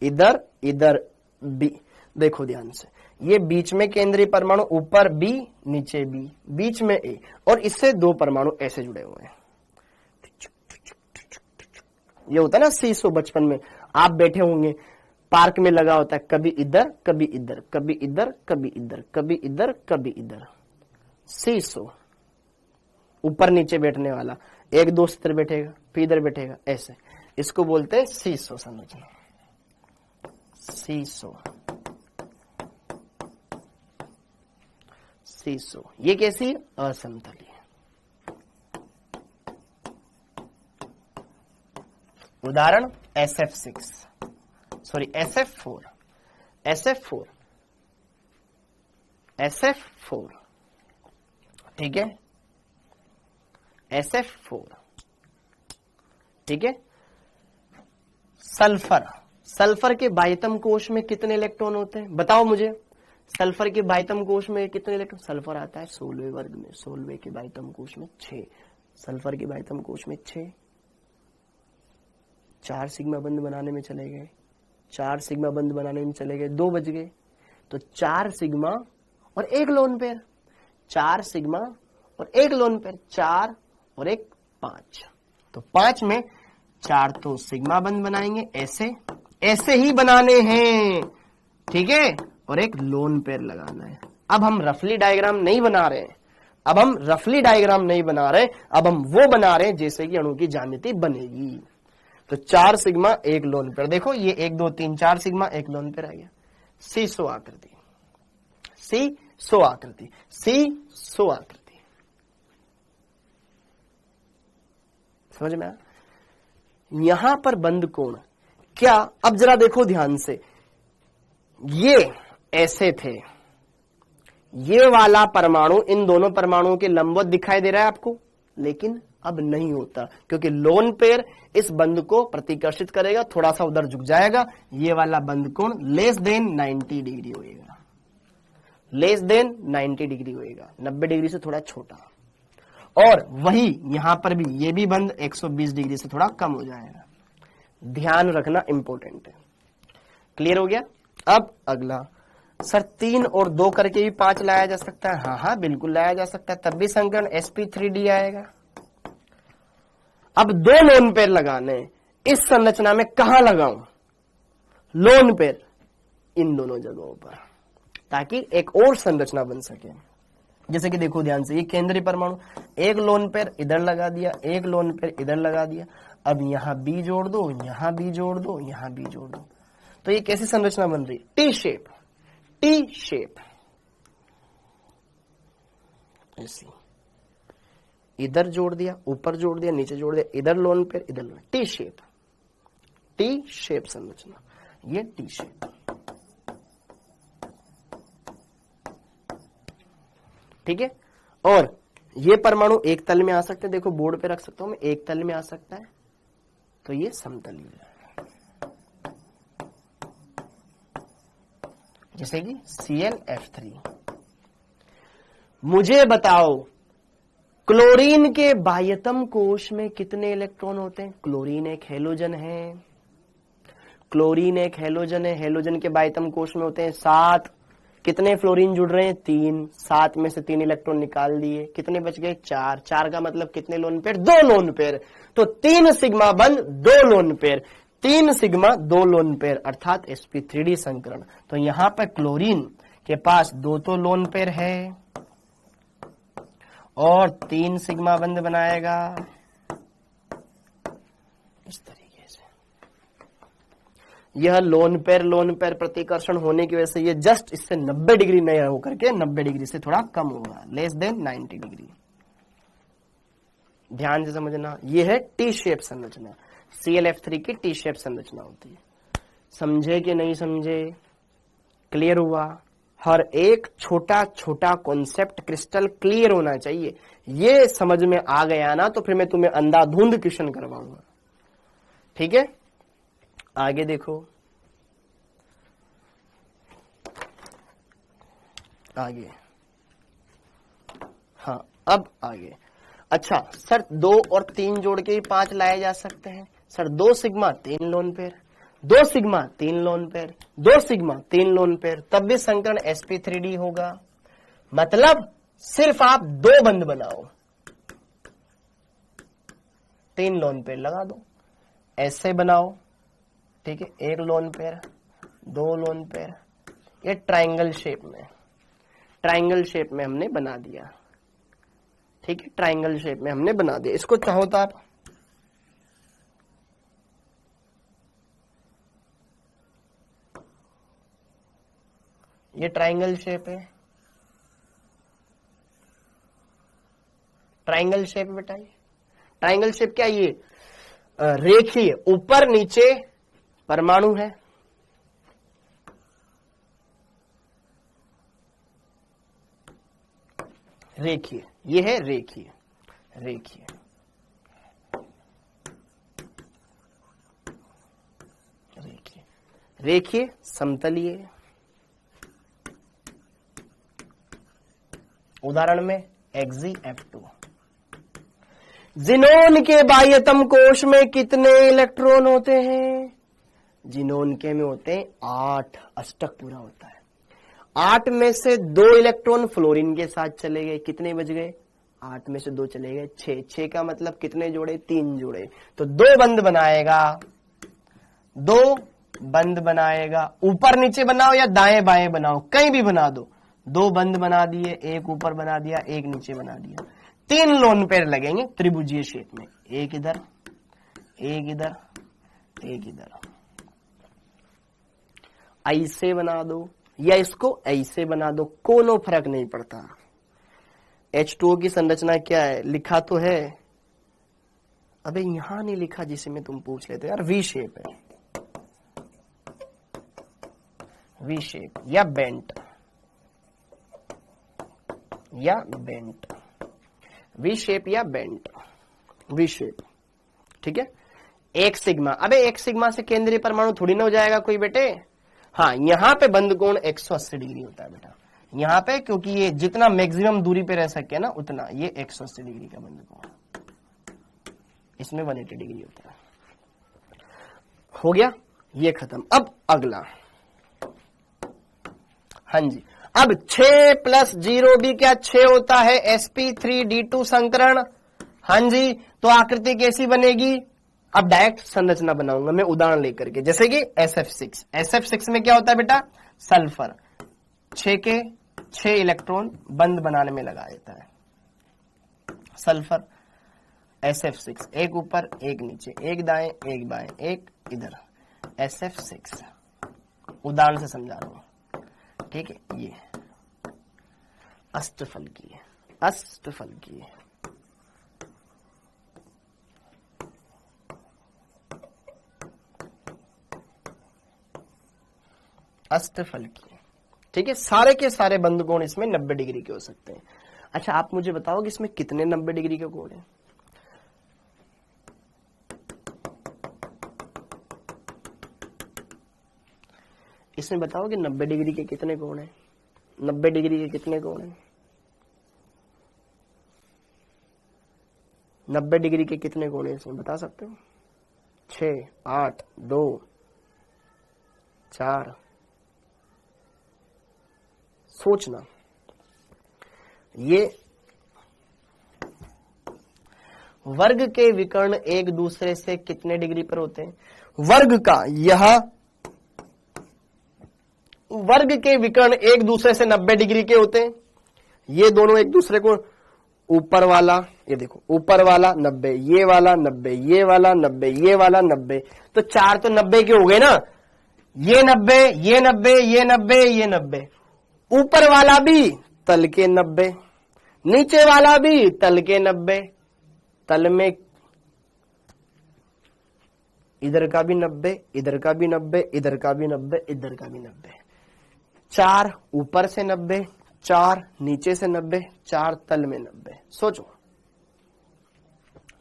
Speaker 1: इधर इधर बी, देखो ध्यान से, ये बीच में केंद्रीय परमाणु, ऊपर बी, नीचे बी, बीच में ए, और इससे 2 परमाणु ऐसे जुड़े हुए हैं। ये होता है ना सीसो, बचपन में आप बैठे होंगे, पार्क में लगा होता है, कभी इधर कभी इधर, कभी इधर कभी इधर, कभी इधर कभी इधर, सीसो, ऊपर नीचे बैठने वाला। एक दोस्त इधर बैठेगा, फिर इधर बैठेगा, ऐसे। इसको बोलते हैं सीसो संरचना, सीसो, सीसो। ये कैसी? असमतलीय। उदाहरण SF6, sorry SF4, SF4, SF4, ठीक है, SF4, ठीक है। सल्फर, सल्फर के बाह्यतम कोश में कितने इलेक्ट्रॉन होते हैं? बताओ मुझे, सल्फर के बाह्यतम कोश में कितने इलेक्ट्रॉन? सल्फर आता है 16वें वर्ग में, 16वें के बाह्यतम कोश में 6, सल्फर के बाह्यतम कोश में 6। 4 सिग्मा बंद बनाने में चले गए, 4 सिग्मा बंद बनाने में चले गए, 2 बज गए। तो 4 सिग्मा और 1 लोन पेयर, 4 सिग्मा और 1 लोन पेयर, 4 और 1 5। तो 5 में 4 तो सिग्मा बंद बनाएंगे, ऐसे ऐसे ही बनाने हैं, ठीक है, और एक लोन पेयर लगाना है। अब हम रफली डायग्राम नहीं बना रहे हैं, अब हम रफली डायग्राम नहीं बना रहे, अब हम वो बना रहे हैं जैसे कि अणु की ज्यामिति बनेगी। तो 4 सिग्मा 1 लोन पेयर, देखो ये 1 2 3 4 सिग्मा 1 लोन पेयर आ गया। सीसो आकृति, सीसो आकृति, सीसो आकृति, समझ में आया? यहां पर बंद कोण क्या? अब जरा देखो ध्यान से, ये ऐसे थे, ये वाला परमाणु इन दोनों परमाणुओं के लंबवत दिखाई दे रहा है आपको, लेकिन अब नहीं होता, क्योंकि लोन पेयर इस बंद को प्रतिकर्षित करेगा, थोड़ा सा उधर झुक जाएगा। ये वाला बंद कोण लेस देन 90 डिग्री होएगा, लेस देन 90 डिग्री होएगा, 90 डिग्री से थोड़ा छोटा। और वही यहां पर भी ये भी बंद 120 डिग्री से थोड़ा कम हो जाएगा। ध्यान रखना इंपॉर्टेंट है। क्लियर हो गया? अब अगला, सर 3 और 2 करके भी 5 लाया जा सकता है? हाँ हाँ बिल्कुल लाया जा सकता है, तब भी संकरण sp3d आएगा। अब 2 लोन पेयर लगाने, इस संरचना में कहां लगाऊं लोन पेयर? इन दोनों जगहों पर, ताकि एक और संरचना बन सके। जैसे कि देखो ध्यान से, ये केंद्रीय परमाणु, 1 लोन पेयर इधर लगा दिया, 1 लोन पेयर इधर लगा दिया। अब यहां बी जोड़ दो, यहां बी जोड़ दो, यहां बी जोड़ दो, तो ये कैसी संरचना बन रही? टी शेप, टी शेप, ऐसी। इधर जोड़ दिया, ऊपर जोड़ दिया, नीचे जोड़ दिया, इधर लोन पेयर, इधर loan, T shape, T shape संरचना, ये टी शेप, ठीक है। और ये परमाणु एक तल में आ सकते हैं, देखो बोर्ड पे रख सकता हूं मैं, एक तल में आ सकता है, तो ये समतलीय है। जैसे कि ClF3। मुझे बताओ क्लोरीन के बाह्यतम कोश में कितने इलेक्ट्रॉन होते हैं? क्लोरीन एक हैलोजन है, क्लोरीन एक हैलोजन है, हैलोजन के बाह्यतम कोश में होते हैं 7, कितने फ्लोरीन जुड़ रहे हैं 3, 7 में से 3 इलेक्ट्रॉन निकाल दिए, कितने बच गए 4, 4 का मतलब कितने लोन पेयर 2 लोन पेयर, तो 3 सिग्मा बंद 2 lone pair, 3 sigma 2 lone pair अर्थात sp3d संकरण। तो यहां पर क्लोरीन के पास 2 तो लोन पेयर है और 3 सिग्मा बंद बनाएगा इस तरीके से। यह लोन पेयर प्रतिकर्षण होने की वजह से ये जस्ट इससे 90 डिग्री नहीं होकर के 90 डिग्री से थोड़ा कम होगा, लेस देन 90 डिग्री। ध्यान से समझना, ये है टी शेप संरचना, ClF3 की टी शेप संरचना होती है। समझे कि नहीं समझे? क्लियर हुआ? हर एक छोटा छोटा कॉन्सेप्ट क्रिस्टल क्लियर होना चाहिए। ये समझ में आ गया ना तो फिर मैं तुम्हें अंधाधुंध क्वेश्चन करवाऊंगा। ठीक है, आगे देखो, आगे, हाँ अब आगे। अच्छा सर 2 और 3 जोड़ के ही 5 लाए जा सकते हैं। Sir 2 sigma 3 lone pair, 2 sigma 3 lone pair, 2 sigma 3 lone pair, तब भी संकरण sp3d होगा। मतलब सिर्फ आप 2 बंद बनाओ, 3 लोन पेयर लगा दो, ऐसे बनाओ। ठीक है, 1 लोन पेयर, 2 लोन पेयर, ये ट्रायंगल शेप में हमने बना दिया। ठीक है, ट्रायंगल शेप में हमने बना दिया। इसको चाहो तो आप ये ट्रायंगल शेप है, ट्रायंगल शेप बेटा, ये ट्रायंगल शेप क्या, ये रेखीय ऊपर नीचे परमाणु है, रेखीय, ये है रेखीय, रेखीय रेखीय रेखीय समतलीय। उदाहरण में Xgf2। जिनोन के बाह्यतम कोश में कितने इलेक्ट्रॉन होते हैं? जिनोन के में होते हैं 8, अष्टक पूरा होता है। 8 में से 2 इलेक्ट्रॉन फ्लोरीन के साथ चले गए, कितने बच गए? 8 में से 2 चले गए 6, 6 का मतलब कितने जोड़े? 3 जोड़े, तो 2 बंद बनाएगा, 2 बंद बनाएगा। ऊपर नीचे बनाओ या दाएं बाएं बनाओ, कहीं भी बना दो। 2 बंद बना दिए, 1 ऊपर बना दिया, 1 नीचे बना दिया। 3 लोन पेयर लगेंगे त्रिभुजीय शेप में, 1 इधर, 1 इधर, 1 इधर। ऐसे बना दो या इसको ऐसे बना दो, कोनो फर्क नहीं पड़ता। H2O की संरचना क्या है? लिखा तो है, अबे यहां नहीं लिखा जिसे में तुम पूछ लेते यार। वी शेप है, वी शेप या बेंट, या बेंट, वी शेप या बेंट, वी शेप। ठीक है, 1 सिग्मा, अबे 1 सिग्मा से केंद्रीय परमाणु थोड़ी ना हो जाएगा कोई बेटे। हाँ, यहां पे बंद कोण 180 डिग्री होता है बेटा, यहां पे, क्योंकि ये जितना मैक्सिमम दूरी पे रह सके ना उतना, ये 180 डिग्री का बंद कोण, इसमें 180 डिग्री होता है। हो गया, ये खत्म। अब अगला, हाँ जी, अब 6 + 0 भी क्या 6 होता है? sp3d2 संकरण। हाँ जी, तो आकृति कैसी बनेगी? अब डायरेक्ट संरचना बनाऊंगा मैं उदाहरण लेकर के, जैसे कि SF6। SF6 में क्या होता है बेटा? सल्फर 6 के 6 इलेक्ट्रॉन बंद बनाने में लगा देता है सल्फर। SF6, 1 ऊपर 1 नीचे, 1 दाएं 1 बाएं, 1 इधर, SF6 उदाहरण से समझा रहा हूं। ठीक है, ये अष्टफल की है, अष्टफल की है। अष्टफल की, ठीक है। सारे के सारे बंद कोण इसमें 90 डिग्री के हो सकते हैं। अच्छा, आप मुझे बताओ कि इसमें कितने 90 डिग्री के कोण हैं? इसमें बताओ कि 90 डिग्री के कितने कोण हैं? 90 डिग्री के कितने कोण हैं? 90 डिग्री के कितने कोण हैं इसमें, बता सकते हो? 6, 8, 2, 4, सोचना, ये वर्ग के विकर्ण एक दूसरे से कितने डिग्री पर होते हैं? वर्ग का यह वर्ग के विकर्ण एक दूसरे से 90 डिग्री के होते हैं। ये दोनों एक दूसरे को, ऊपर वाला ये देखो, ऊपर वाला 90, ये वाला 90, ये वाला 90, ये वाला 90, तो चार तो 90 के हो गए ना। ये 90, ये 90, ये 90, ये 90, ऊपर वाला भी तल के 90, नीचे वाला भी तल के 90, तल में इधर का भी 90, इधर का भी 90, इधर का भी 90, इधर का भी 90, चार ऊपर से 90, चार नीचे से 90, चार तल में 90। सोचो,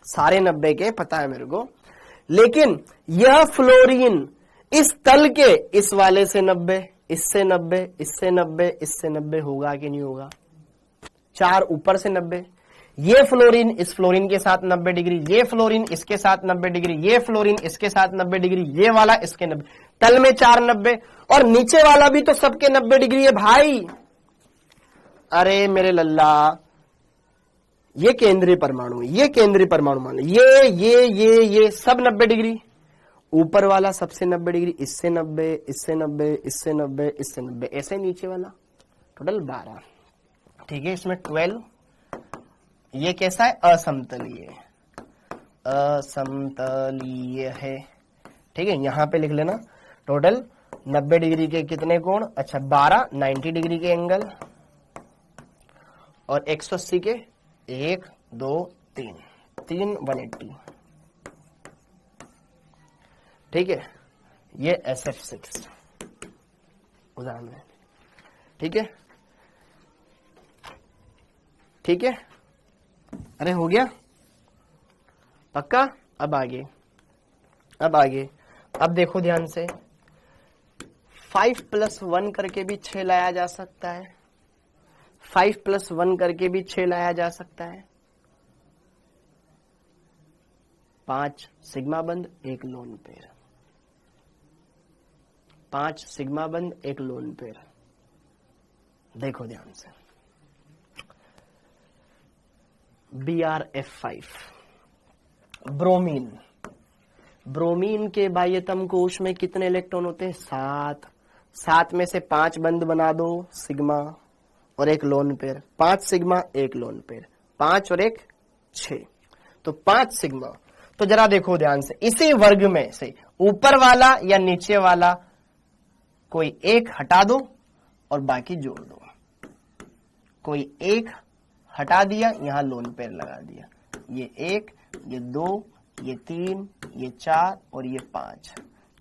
Speaker 1: सारे 90 के पता है मेरे को, लेकिन यह फ्लोरीन इस तल के इस वाले से 90, इससे 90, इससे 90, इससे 90 होगा कि नहीं होगा? चार ऊपर से 90, ये फ्लोरीन इस फ्लोरीन के साथ 90 डिग्री, ये फ्लोरीन इसके साथ 90 डिग्री, ये फ्लोरीन इसके साथ 90 डिग्री, ये वाला इसके 90, तल में चार 90, और नीचे वाला भी तो सबके 90 डिग्री है भाई। अरे मेरे लल्ला, ये केंद्रीय परमाणु, ये केंद्रीय परमाणु मान लो, ये सब 90 डिग्री, ऊपर वाला सबसे 90 डिग्री, इससे 90, इससे 90, इससे 90, इससे 90, ऐसे नीचे वाला टोटल 12। ठीक है, इसमें 12। ये कैसा है? असमतलीय, असमतलीय है। ठीक है, यहां पे लिख लेना टोटल 90 डिग्री के कितने कोण? अच्छा 12, 90 डिग्री के एंगल, और 180 के 1 2 3 3 180। ठीक है, ये SF6 उदाहरण है। ठीक है, ठीक है, अरे हो गया पक्का। अब आगे, अब आगे, अब देखो ध्यान से, 5 + 1 करके भी 6 लाया जा सकता है, 5 + 1 करके भी 6 लाया जा सकता है। 5 सिग्मा बंद, एक लोन पेयर, 5 सिग्मा बंद, एक लोन पेयर। देखो ध्यान से, BrF5 ब्रोमीन, ब्रोमीन के बाह्यतम कोश में कितने इलेक्ट्रॉन होते हैं? 7। 7 में से 5 बंद बना दो, सिग्मा और एक लोन पेयर, 5 सिग्मा एक लोन पेयर, 5 और 1 6, तो 5 सिग्मा। तो जरा देखो ध्यान से, इसी वर्ग में से ऊपर वाला या नीचे वाला कोई एक हटा दो और बाकी जोड़ दो। कोई एक हटा दिया, यहां लोन पेयर लगा दिया, ये 1, ये 2, ये 3, ये 4 और ये 5,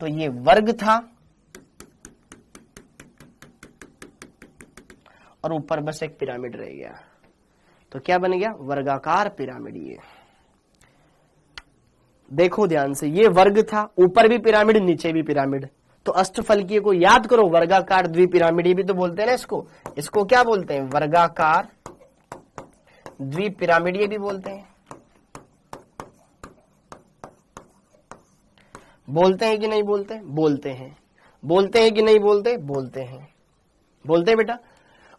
Speaker 1: तो ये वर्ग था, और ऊपर बस एक पिरामिड रह गया। तो क्या बन गया? वर्गाकार पिरामिड। ये देखो ध्यान से, ये वर्ग था, ऊपर भी पिरामिड नीचे भी पिरामिड, तो अष्टफलकीय को याद करो, वर्गाकार द्विपिरामिडीय भी तो बोलते हैं ना इसको। इसको क्या बोलते हैं? वर्गाकार द्विपिरामिडीय भी बोलते हैं। बोलते हैं कि नहीं बोलते? बोलते हैं। बोलते हैं कि नहीं बोलते? बोलते हैं। बोलते हैं बेटा।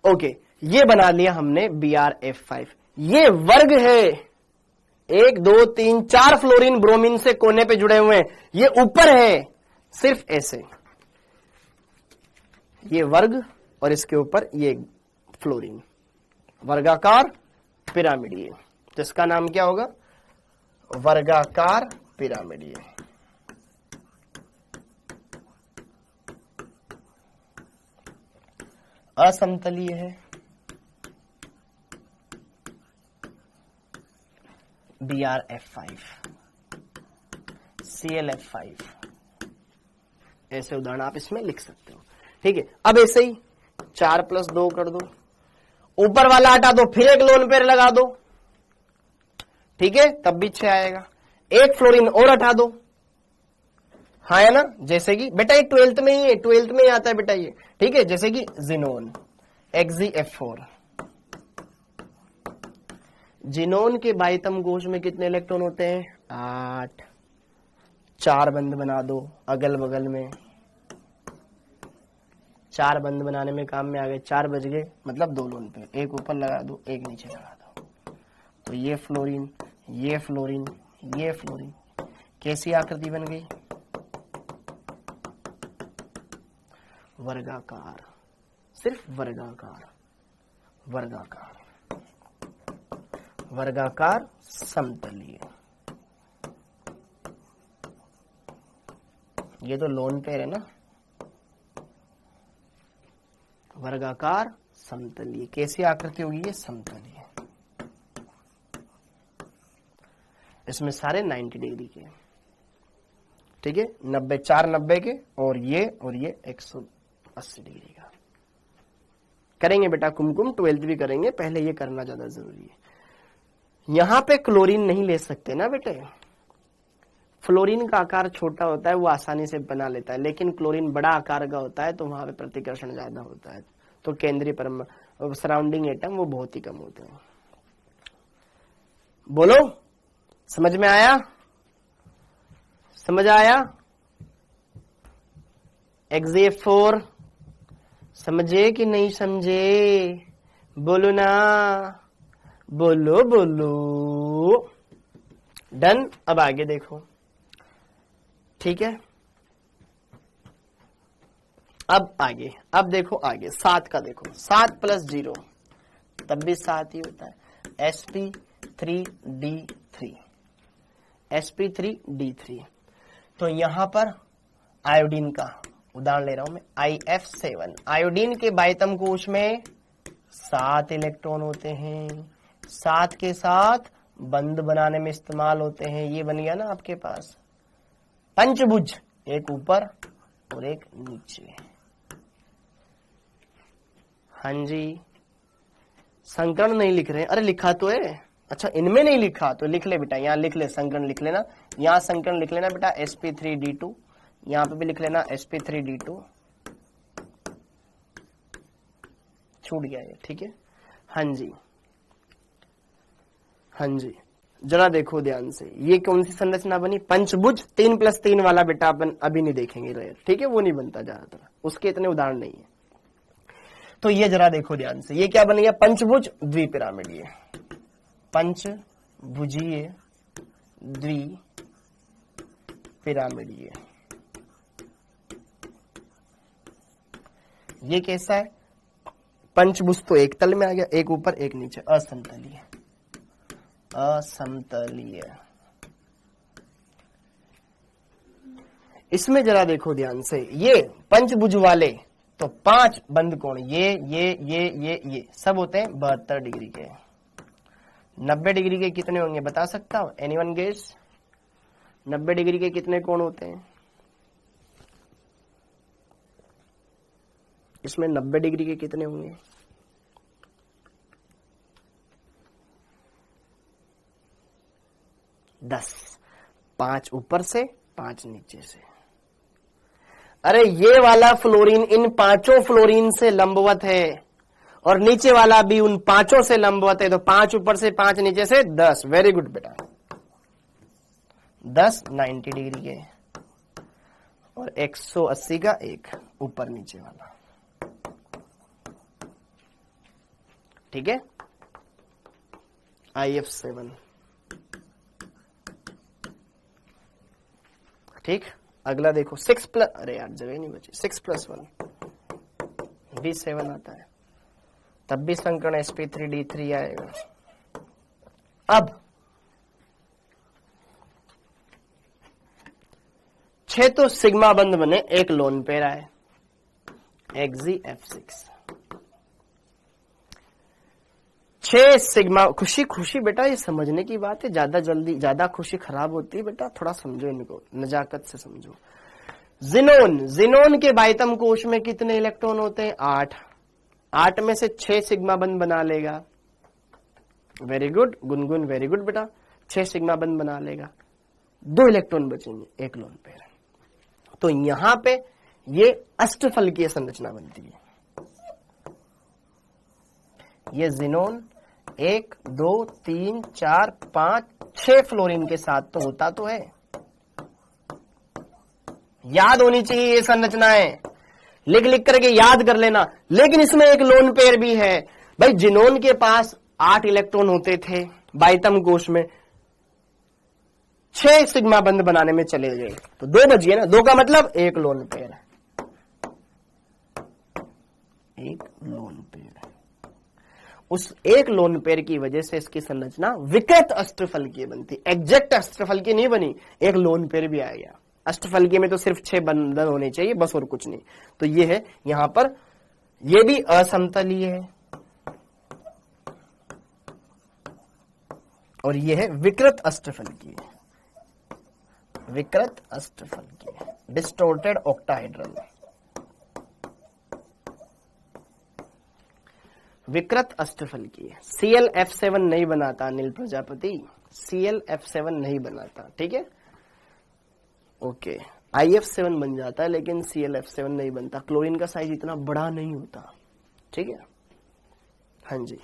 Speaker 1: ओके, ये बना लिया हमने BrF5। ये वर्ग है, 1 2 3 4 फ्लोरीन ब्रोमीन से कोने पे जुड़े हुए हैं, ये ऊपर है सिर्फ ऐसे, ये वर्ग और इसके ऊपर ये फ्लोरीन, वर्गाकार पिरामिडीय। तो इसका नाम क्या होगा? वर्गाकार पिरामिडीय। असमतलीय है, BrF5, ClF5। ऐसे उदाहरण आप इसमें लिख सकते हो। ठीक है, अब ऐसे ही 4 + 2 कर दो, ऊपर वाला हटा दो, फिर एक लोन पेयर लगा दो, ठीक है, तब भी 6 आएगा। एक फ्लोरीन और हटा दो, हाँ है ना, जैसे कि बेटा ये 12th में ही है, 12th में ही आता है बेटा ये, ठीक है, जैसे कि जिनोन, XeF4। जिनोन के बाह्यतम कोश में कितने इलेक्ट्रॉन होते हैं? 8। 4 बंद बना दो अगल बगल में, 4 बंद बनाने में काम में आ गए, 4 बज गए, मतलब 2 लोन पेयर, एक ऊपर लगा दो एक नीचे लगा दो। तो ये फ्लोरीन, ये फ्लोरीन, ये फ्लोरीन, कैसी आकृति बन गई? वर्गाकार, सिर्फ वर्गाकार, वर्गाकार, वर्गाकार समतलीय। ये तो लोन पेयर है ना, वर्गाकार समतलीय। कैसी आकृति होगी ये? समतलीय। इसमें सारे 90 डिग्री के, ठीक है, 90 4 90 के, और ये 180 डिग्री का। करेंगे बेटा कुमकुम, 12th भी करेंगे, पहले ये करना ज्यादा जरूरी है। यहां पे क्लोरीन नहीं ले सकते ना बेटे, फ्लोरीन का आकार छोटा होता है, वो आसानी से बना लेता है, लेकिन क्लोरीन बड़ा आकार का होता है तो वहां पे प्रतिकर्षण ज्यादा होता है, तो केंद्रीय परमाणु सराउंडिंग एटम वो बहुत ही कम होते हैं। बोलो, समझ में आया? समझ आया? Ex4 समझे कि नहीं समझे? बोलो ना, बोलो बोलो। डन। अब आगे देखो, ठीक है, अब आगे, अब देखो आगे 7 का देखो, 7 + 0 तब भी 7 ही होता है। sp3d3, sp3d3। तो यहां पर आयोडीन का उदाहरण ले रहा हूं मैं, IF7। आयोडीन के बाह्यतम कोश में 7 इलेक्ट्रॉन होते हैं, 7 के साथ बंध बनाने में इस्तेमाल होते हैं। ये बन गया ना आपके पास पंचभुज, एक ऊपर और एक नीचे। हाँ जी, संकरण नहीं लिख रहे हैं? अरे लिखा तो है। अच्छा, इनमें नहीं लिखा तो लिख ले बेटा, यहाँ लिख ले, संकरण लिख लेना, यहाँ संकरण लिख लेना बेटा sp3d2, यहाँ पे भी लिख लेना sp3d2, छूट गया ये, ठीक है। हाँ जी, हाँ जी, जरा देखो ध्यान से, ये कौन सी संरचना बनी? पंचभुज। 3 + 3 वाला बेटा अपन अभी नहीं देखेंगे रेयर, ठीक है, वो नहीं बनता ज्यादातर, उसके इतने उदाहरण नहीं है। तो ये जरा देखो ध्यान से, ये क्या बन गया? पंचभुज द्विपिरामिडीय, पंचभुजीय द्विपिरामिडीय। ये कैसा है? पंचभुज तो एक तल में आ गया, एक ऊपर एक नीचे, असमतलीय, असमतलीय। इसमें जरा देखो ध्यान से, ये पंचभुज वाले तो 5 बंद कोण, ये सब होते हैं 72 डिग्री के। 90 डिग्री के कितने होंगे बता सकता हूं? Anyone guess? 90 डिग्री के कितने कोण होते हैं? इसमें 90 डिग्री के कितने होंगे? 10, 5 ऊपर से 5 नीचे से। अरे ये वाला फ्लोरीन इन 5 फ्लोरीन से लंबवत है और नीचे वाला भी उन 5 से लंबवत है, तो 5 ऊपर से 5 नीचे से 10। वेरी गुड बेटा, 10 90 डिग्री के और 180 का एक ऊपर नीचे वाला, ठीक है। IF7, ठीक। अगला देखो 6+, अरे यार जगह नहीं बची, 6+1 भी 7 आता है, तब भी संकरण sp3d3 आएगा। अब 6 तो सिग्मा बंध बने, एक लोन पेयर आए, XeF6। 6 सिग्मा, खुशी खुशी बेटा ये समझने की बात है, ज्यादा जल्दी ज्यादा खुशी खराब होती है बेटा, थोड़ा समझो इनको, नजाकत से समझो। जिनोन, जिनोन के बाह्यतम कोश में कितने इलेक्ट्रॉन होते हैं? 8। 8 में से 6 सिग्मा बंध बना लेगा। Very good Gungun, very good बेटा, 6 सिग्मा बंध बना लेगा, 2 इलेक्ट्रॉन बचेंगे, एक लोन पेयर। तो यहां पे ये अष्टफलकीय संरचना बनती है। ये जिनोन 1 2 3 4 5 6 फ्लोरीन के साथ तो होता तो है, याद होनी चाहिए ये संरचनाएं। लिख लिख करके याद कर लेना। लेकिन इसमें एक लोन पेयर भी है भाई। जिनोन के पास 8 इलेक्ट्रॉन होते थे, बाइटम कोश में 6 सिग्मा बंद बनाने में चले गए, तो 2 बच गए ना। 2 का मतलब एक लोन पेयर है, एक लोन पेयर है। उस एक लोन पेयर की वजह से इसकी संरचना विकृत अष्टफलकीय बनती, एग्जैक्ट अष्टफलकीय नहीं बनी, एक लोन पेयर भी आ गया। अष्टफलकीय में तो सिर्फ 6 बंधन होने चाहिए बस, और कुछ नहीं। तो ये है यहां पर, ये भी असमतलीय है और ये है विकृत अष्टफलकीय, विकृत अष्टफलकीय, डिस्टोर्टेड ऑक्टाहेड्रल। विकृत अष्टफलकीय। ClF7 नहीं बनाता अनिल प्रजापति, ClF7 नहीं बनाता, ठीक है, ओके। IF7 बन जाता है लेकिन ClF7 नहीं बनता। क्लोरीन का साइज इतना बड़ा नहीं होता, ठीक है। हाँ जी,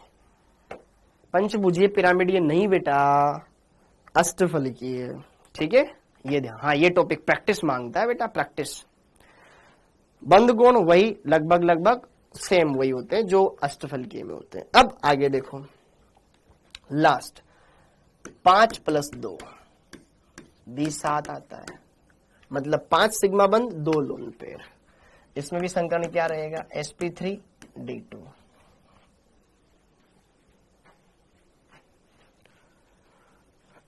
Speaker 1: पंचभुजीय पिरामिड ये नहीं बेटा, अष्टफलकीय, ठीक है, ये ध्यान। हाँ, ये टॉपिक प्रैक्टिस मांगता है बेटा, प्रैक्टिस। बंद कोण वही लगभग सेम वही होते हैं जो अष्टफलकीय में होते हैं। अब आगे देखो, लास्ट 5 + 2 20 7 आता है, मतलब 5 सिग्मा बंद 2 लोन पेयर। इसमें भी संकरण क्या रहेगा, sp3d2,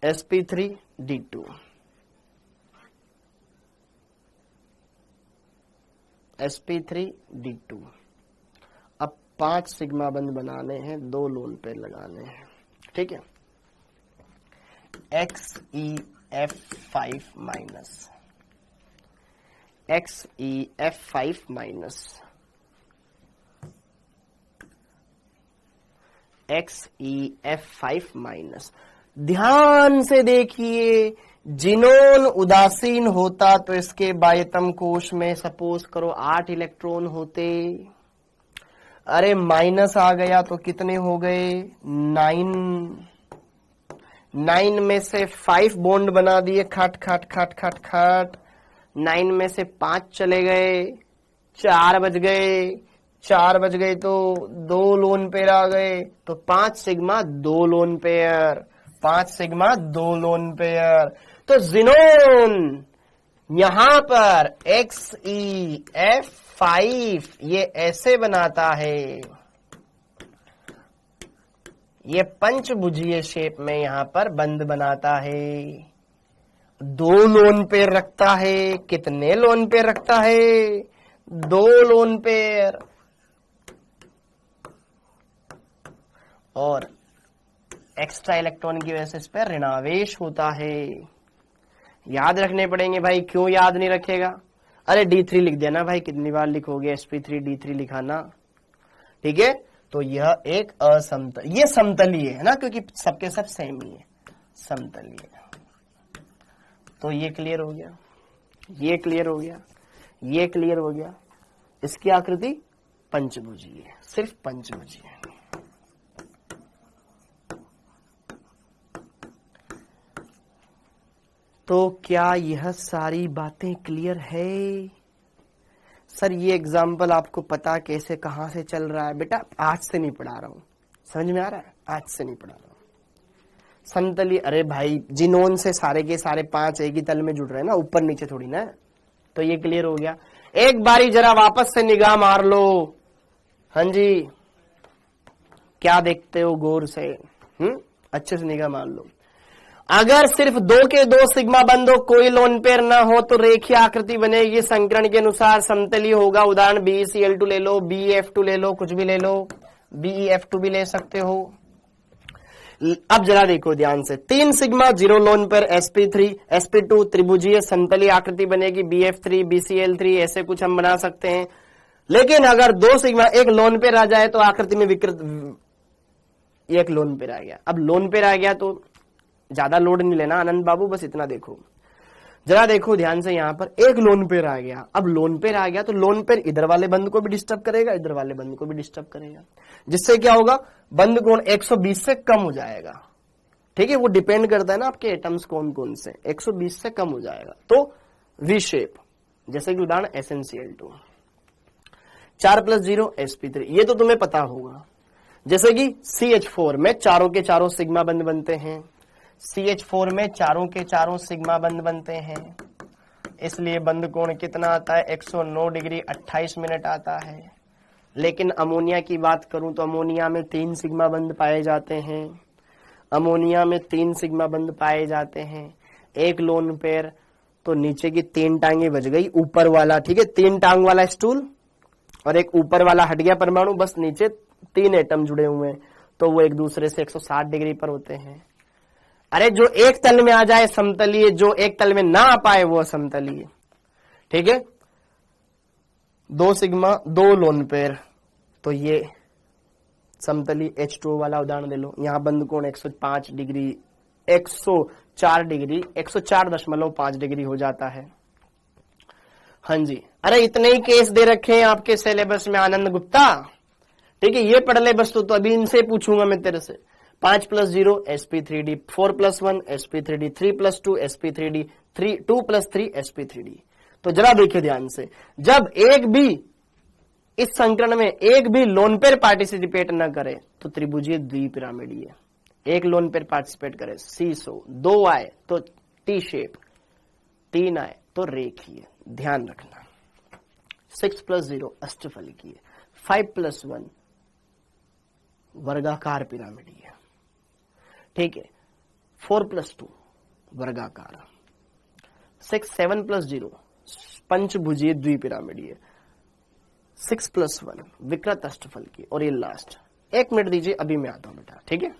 Speaker 1: sp3d2, sp3d2। अब 5 सिग्मा बंद बनाने हैं, 2 लोन पेयर लगाने हैं, ठीक है। XeF5 minus, XeF5 minus, XeF5 minus. ध्यान से देखिए, जिनोन उदासीन होता तो इसके बाह्यतम कोश में सपोज करो 8 इलेक्ट्रॉन होते। अरे माइनस आ गया तो कितने हो गए, 9 में से 5 बॉन्ड बना दिए, खट खट खट खट खट। 9 में से 5 चले गए, 4 बच गए, 4 बच गए तो 2 लोन पेयर आ गए, तो 5 sigma 2 lone pair, 5 sigma 2 lone pair. तो जिनोन यहां पर XeF5 ये ऐसे बनाता है, ये पंचभुजीय शेप में यहां पर बंद बनाता है, 2 लोन पेयर रखता है। कितने लोन पेयर रखता है, 2 लोन पेयर। और एक्स्ट्रा इलेक्ट्रॉन की वजह से इस पर ऋणावेश होता है। याद रखने पड़ेंगे भाई, क्यों याद नहीं रखेगा, अरे D3 लिख देना भाई, कितनी बार लिखोगे, sp3d3 लिखाना, ठीक है। तो यह एक असमतल, ये समतलीय है ना, क्योंकि सबके सब सेम ही है, समतलीय। तो ये क्लियर हो गया, ये क्लियर हो गया, ये क्लियर हो गया। इसकी आकृति पंचभुजीय है, सिर्फ पंचभुजीय है। तो क्या यह सारी बातें क्लियर है? सर ये एग्जाम्पल आपको पता कैसे कहां से चल रहा है? बेटा आज से नहीं पढ़ा रहा हूं, समझ में आ रहा है, आज से नहीं पढ़ा रहा हूं। समतली, अरे भाई जिनोन से सारे के सारे 5 एक ही तल में जुड़ रहे हैं ना, ऊपर नीचे थोड़ी ना। तो ये क्लियर हो गया। एक बारी जरा वापस से निगाह मार लो। हाँ जी, क्या देखते हो गौर से, अच्छे से निगाह मार लो। अगर सिर्फ 2 के 2 सिग्मा बंद हो, कोई लोन पेयर ना हो, तो रेखीय आकृति बनेगी, संकरण के अनुसार समतलीय होगा। उदाहरण BeCl2 ले लो, BeF2 ले लो, कुछ भी ले लो, BeF2 भी ले सकते हो। अब जरा देखो ध्यान से, 3 sigma 0 lone pair sp3 sp2 त्रिभुजीय समतलीय आकृति बनेगी, BF3 BCl3 ऐसे कुछ हम बना सकते हैं। लेकिन अगर 2 सिग्मा एक लोन पेयर आ जाए तो आकृति में विकृत, एक लोन पेयर आ गया। अब लोन पेयर आ गया तो ज्यादा लोड नहीं लेना आनंद बाबू, बस इतना देखो, जरा देखो ध्यान से। यहां पर एक लोन पेयर आ गया। अब लोन पेयर आ गया तो लोन पेयर इधर वाले बंद को भी डिस्टर्ब करेगा, इधर वाले बंद को भी डिस्टर्ब करेगा, जिससे क्या होगा, बंद कोण 120 से कम हो जाएगा, ठीक है। वो डिपेंड करता है ना आपके एटम्स कौन कौन से, 120 से कम हो जाएगा तो वी शेप, जैसे कि उदाहरण SnCl2। 4 + 0 sp3, ये तो तुम्हें पता होगा। जैसे कि CH4 में चारों के चारों सिग्मा बंध बनते हैं, CH4 में चारों के चारों सिग्मा बंध बनते हैं, इसलिए बंध कोण कितना आता है 109 डिग्री 28 मिनट आता है। लेकिन अमोनिया की बात करूं तो अमोनिया में 3 सिग्मा बंध पाए जाते हैं, अमोनिया में 3 सिग्मा बंध पाए जाते हैं, एक लोन पेयर, तो नीचे की 3 टांगे बच गई, ऊपर वाला, ठीक है, 3 टांग वाला स्टूल और एक ऊपर वाला हट गया परमाणु, बस नीचे 3 एटम जुड़े हुए हैं, तो वो एक दूसरे से 160 डिग्री पर होते हैं। अरे जो एक तल में आ जाए समतलीय, जो एक तल में ना आ पाए वो असमतलीय, ठीक है। 2 सिग्मा 2 लोन पेयर, तो ये समतलीय H2O वाला उदाहरण दे लो, यहां बंध कोण 104 डिग्री 104.5 डिग्री हो जाता है। हाँ जी, अरे इतने ही केस दे रखे हैं आपके सिलेबस में आनंद गुप्ता, ठीक है, ये पढ़ ले बस। तो अभी इनसे पूछूंगा मैं तेरे से। 5 + 0 sp3d, 4 + 1 sp3d, 3 + 2 sp3d, 2 + 3 sp3d। तो जरा देखिए ध्यान से, जब एक भी इस संकरण में एक भी लोन पेयर पार्टिसिपेट न करे तो त्रिभुजीय द्विपिरामिडीय, एक लोन पेयर पार्टिसिपेट करे सीसो, 2 आए तो टी शेप, 3 आए तो रेखीय, ध्यान रखना। 6 + 0 अष्टफलकीय, 5 + 1 वर्गाकार पिरामिडीय, ठीक है, 4 + 2 वर्गाकार, 7 + 0 पंचभुजीय द्विपिरामिडीय, 6 + 1 विकृत अष्टफलकीय, और ये लास्ट। 1 मिनट दीजिए, अभी मैं आता हूं बेटा, ठीक है।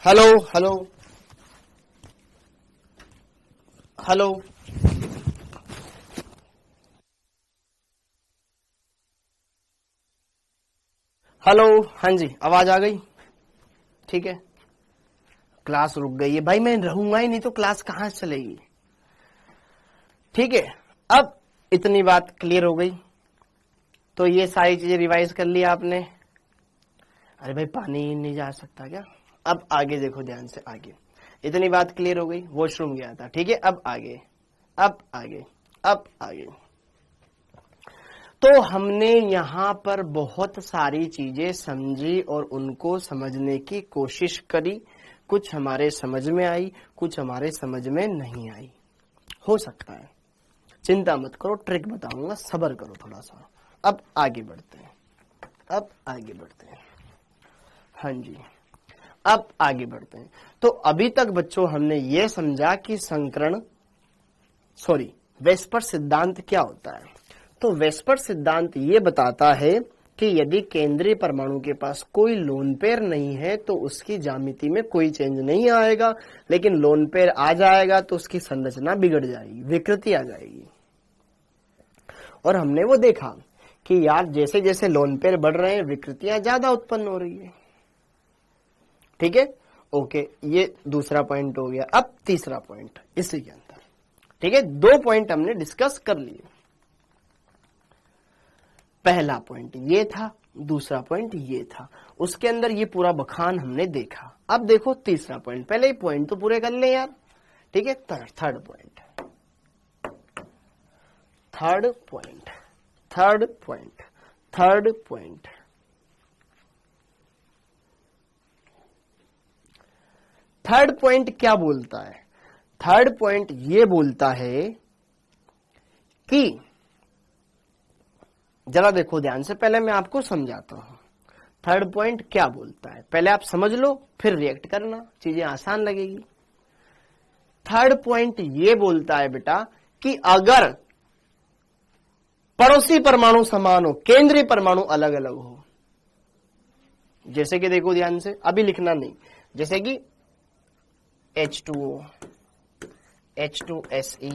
Speaker 1: हेलो हेलो हेलो, हेलो, हाँ जी, आवाज आ गई, ठीक है। क्लास रुक गई है भाई, मैं रहूंगा ही नहीं तो क्लास कहां से चलेगी, ठीक है। अब इतनी बात क्लियर हो गई, तो ये सारी चीजें रिवाइज कर लिया आपने। अरे भाई पानी नहीं जा सकता क्या? अब आगे देखो ध्यान से, आगे इतनी बात क्लियर हो गई, वॉशरूम गया था, ठीक है। अब आगे, अब आगे, अब आगे। तो हमने यहां पर बहुत सारी चीजें समझी और उनको समझने की कोशिश करी। कुछ हमारे समझ में आई, कुछ हमारे समझ में नहीं आई, हो सकता है। चिंता मत करो, ट्रिक बताऊंगा, सब्र करो थोड़ा सा। अब आगे बढ़ते हैं, अब आगे बढ़ते हैं। हाँ जी, अब आगे बढ़ते हैं। तो अभी तक बच्चों हमने ये समझा कि वेस्पर सिद्धांत क्या होता है। तो वेस्पर सिद्धांत ये बताता है कि यदि केंद्रीय परमाणु के पास कोई लोन पेयर नहीं है तो उसकी ज्यामिति में कोई चेंज नहीं आएगा, लेकिन लोन पेयर आ जाएगा तो उसकी संरचना बिगड़ जाएगी, विकृति आ जाएगी। और हमने वो देखा कि यार जैसे जैसे लोन पेयर बढ़ रहे हैं विकृतियां ज्यादा उत्पन्न हो रही है, ठीक है। ओके, ये दूसरा पॉइंट हो गया। अब तीसरा पॉइंट इसी के अंदर, ठीक है। 2 पॉइंट हमने डिस्कस कर लिए। पहला पॉइंट ये था, दूसरा पॉइंट ये था, उसके अंदर ये पूरा बखान हमने देखा। अब देखो तीसरा पॉइंट, पहले ही पॉइंट तो पूरे कर ले यार, ठीक है। Third point, third point, third point, third point. Third point क्या बोलता है? थर्ड पॉइंट ये बोलता है कि जरा देखो ध्यान से, पहले मैं आपको समझाता हूं थर्ड पॉइंट क्या बोलता है। पहले आप समझ लो फिर रिएक्ट करना, चीजें आसान लगेगी। थर्ड पॉइंट ये बोलता है बेटा कि अगर पड़ोसी परमाणु समान हो, केंद्रीय परमाणु अलग अलग हो, जैसे कि देखो ध्यान से, अभी लिखना नहीं, जैसे कि H2O, H2SE,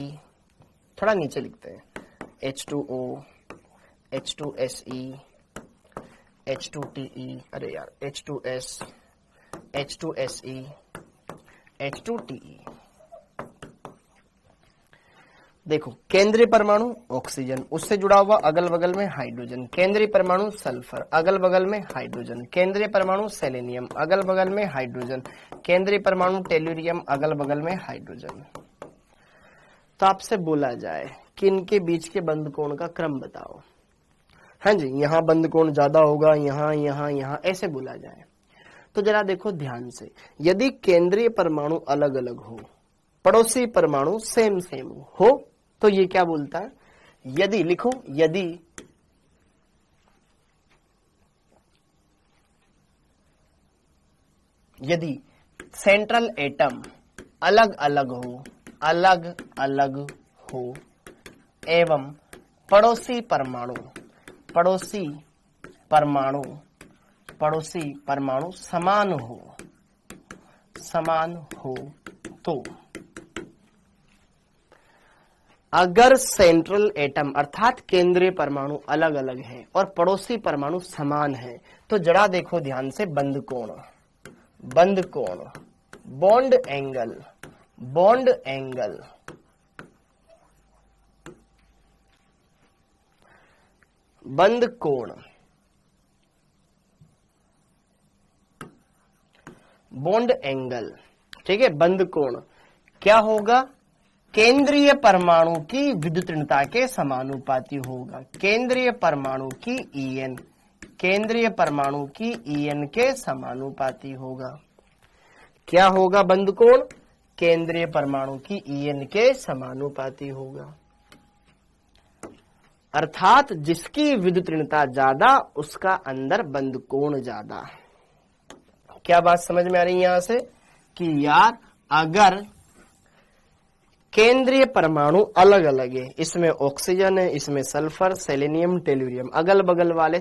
Speaker 1: थोड़ा नीचे लिखते हैं, H2O, H2SE, H2TE, अरे यार H2S, H2SE, H2TE। देखो केंद्रीय परमाणु ऑक्सीजन, उससे जुड़ा हुआ अगल बगल में हाइड्रोजन, केंद्रीय परमाणु सल्फर, अगल बगल में हाइड्रोजन, केंद्रीय परमाणु सेलेनियम, अगल बगल में हाइड्रोजन, केंद्रीय परमाणु टेल्यूरियम, अगल बगल में हाइड्रोजन। तो आपसे बोला जाए कि इनके बीच के बंद कोण का क्रम बताओ। हाँ जी, यहां बंद कोण ज्यादा होगा, यहां यहां यहां, ऐसे बोला जाए तो जरा देखो ध्यान से, यदि केंद्रीय परमाणु अलग अलग हो, पड़ोसी परमाणु सेम सेम हो, तो ये क्या बोलता है? यदि लिखो, यदि सेंट्रल एटम अलग अलग हो एवं पड़ोसी परमाणु समान हो तो अगर सेंट्रल एटम अर्थात केंद्रीय परमाणु अलग अलग है और पड़ोसी परमाणु समान है, तो जरा देखो ध्यान से, बंद कोण, बॉन्ड एंगल, बंद कोण, बॉन्ड एंगल, ठीक है। बंद कोण क्या होगा? केंद्रीय परमाणु की विद्युतीनता के समानुपाती होगा। केंद्रीय परमाणु की ईएन के समानुपाती होगा। क्या होगा बंद कोण? केंद्रीय परमाणु की ईएन के समानुपाती होगा। अर्थात जिसकी विद्युतीनता ज्यादा उसका अंदर बंद कोण ज्यादा। क्या बात समझ में आ रही है यहां से कि यार अगर केंद्रीय परमाणु अलग अलग है, इसमें ऑक्सीजन है, इसमें सल्फर, सेलेनियम, टेल्यूरियम, अगल बगल वाले,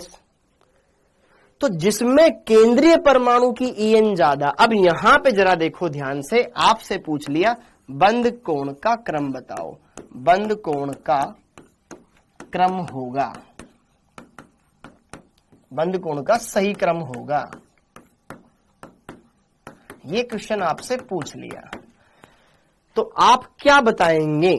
Speaker 1: तो जिसमें केंद्रीय परमाणु की ईएन ज्यादा। अब यहां पे जरा देखो ध्यान से, आपसे पूछ लिया बंद कोण का क्रम बताओ, बंद कोण का क्रम होगा, बंद कोण का सही क्रम होगा, ये क्वेश्चन आपसे पूछ लिया, तो आप क्या बताएंगे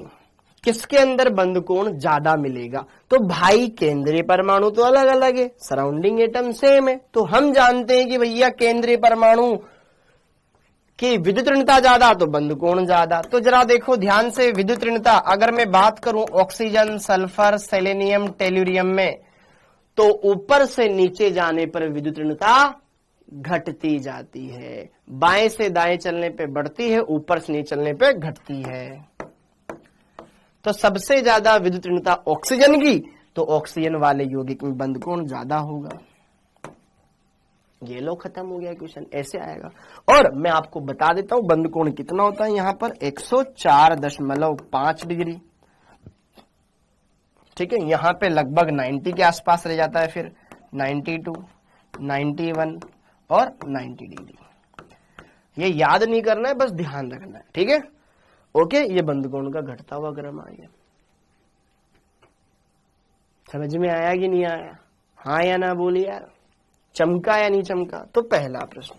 Speaker 1: किसके अंदर बंद कोण ज्यादा मिलेगा? तो भाई केंद्रीय परमाणु तो अलग अलग है, सराउंडिंग एटम सेम है। तो हम जानते हैं कि भैया केंद्रीय परमाणु की विद्युत ऋणता ज्यादा तो बंद कोण ज्यादा। तो जरा देखो ध्यान से, विद्युत ऋणता अगर मैं बात करूं ऑक्सीजन, सल्फर, सेलेनियम, टेल्यूरियम में, तो ऊपर से नीचे जाने पर विद्युत ऋणता घटती जाती है, बाएं से दाएं चलने पे बढ़ती है, ऊपर से नीचे चलने पे घटती है। तो सबसे ज्यादा विद्युत ऋणता ऑक्सीजन की, तो ऑक्सीजन वाले यौगिक में बंद कोण ज्यादा होगा। ये लो खत्म हो गया क्वेश्चन, ऐसे आएगा। और मैं आपको बता देता हूं बंद कोण कितना होता है, यहां पर 104.5 डिग्री, ठीक है। यहां पे लगभग 90 के आसपास रह जाता है, फिर 92, 91 और 90 डिग्री। ये याद नहीं करना है, बस ध्यान रखना है, ठीक है। ओके, ये बंद कोण का घटता हुआ क्रम आ गया। समझ में आया कि नहीं आया? हाँ या ना बोलिए यार, चमका या नहीं चमका? तो पहला प्रश्न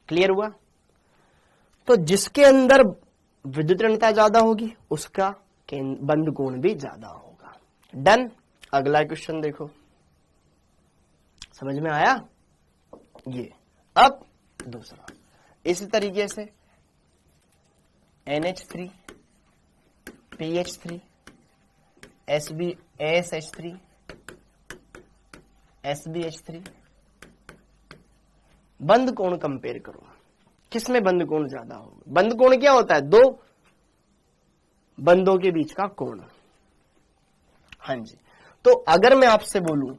Speaker 1: क्लियर हुआ। तो जिसके अंदर विद्युत ऋणता ज्यादा होगी उसका बंद कोण भी ज्यादा होगा। डन। अगला क्वेश्चन देखो, समझ में आया ये? अब दूसरा इसी तरीके से NH3, PH3, ASH3, SBH3, बंद कोण कंपेयर करो, किसमें बंद कोण ज्यादा होगा? बंद कोण क्या होता है? दो बंदों के बीच का कोण। हाँ जी। तो अगर मैं आपसे बोलूं,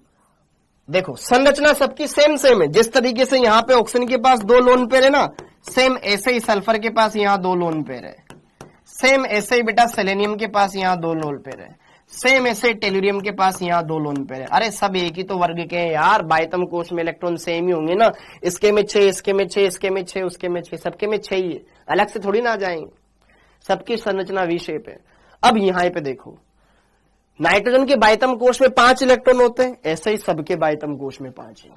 Speaker 1: देखो संरचना सबकी सेम सेम है, जिस तरीके से यहां पे ऑक्सीजन के पास 2 लोन पेयर है ना, सेम ऐसे ही सल्फर के पास यहां 2 लोन पेयर है, सेम ऐसे ही बेटा सेलेनियम के पास यहां 2 लोन पेयर है, सेम ऐसे टेल्यूरियम के पास यहां 2 लोन पेयर है। अरे सब एक ही तो वर्ग के हैं यार, बाह्यतम कोश में इलेक्ट्रॉन सेम ही होंगे ना, इसके में 6, इसके में 6, इसके में 6, उसके में 6, सबके में 6 ही है, अलग से थोड़ी ना आ जाएंगे, सबकी संरचना वी शेप है। अब यहां पे देखो, नाइट्रोजन के बाह्यतम कोश में 5 इलेक्ट्रॉन होते हैं, ऐसे ही सबके बाह्यतम कोश में 5 है।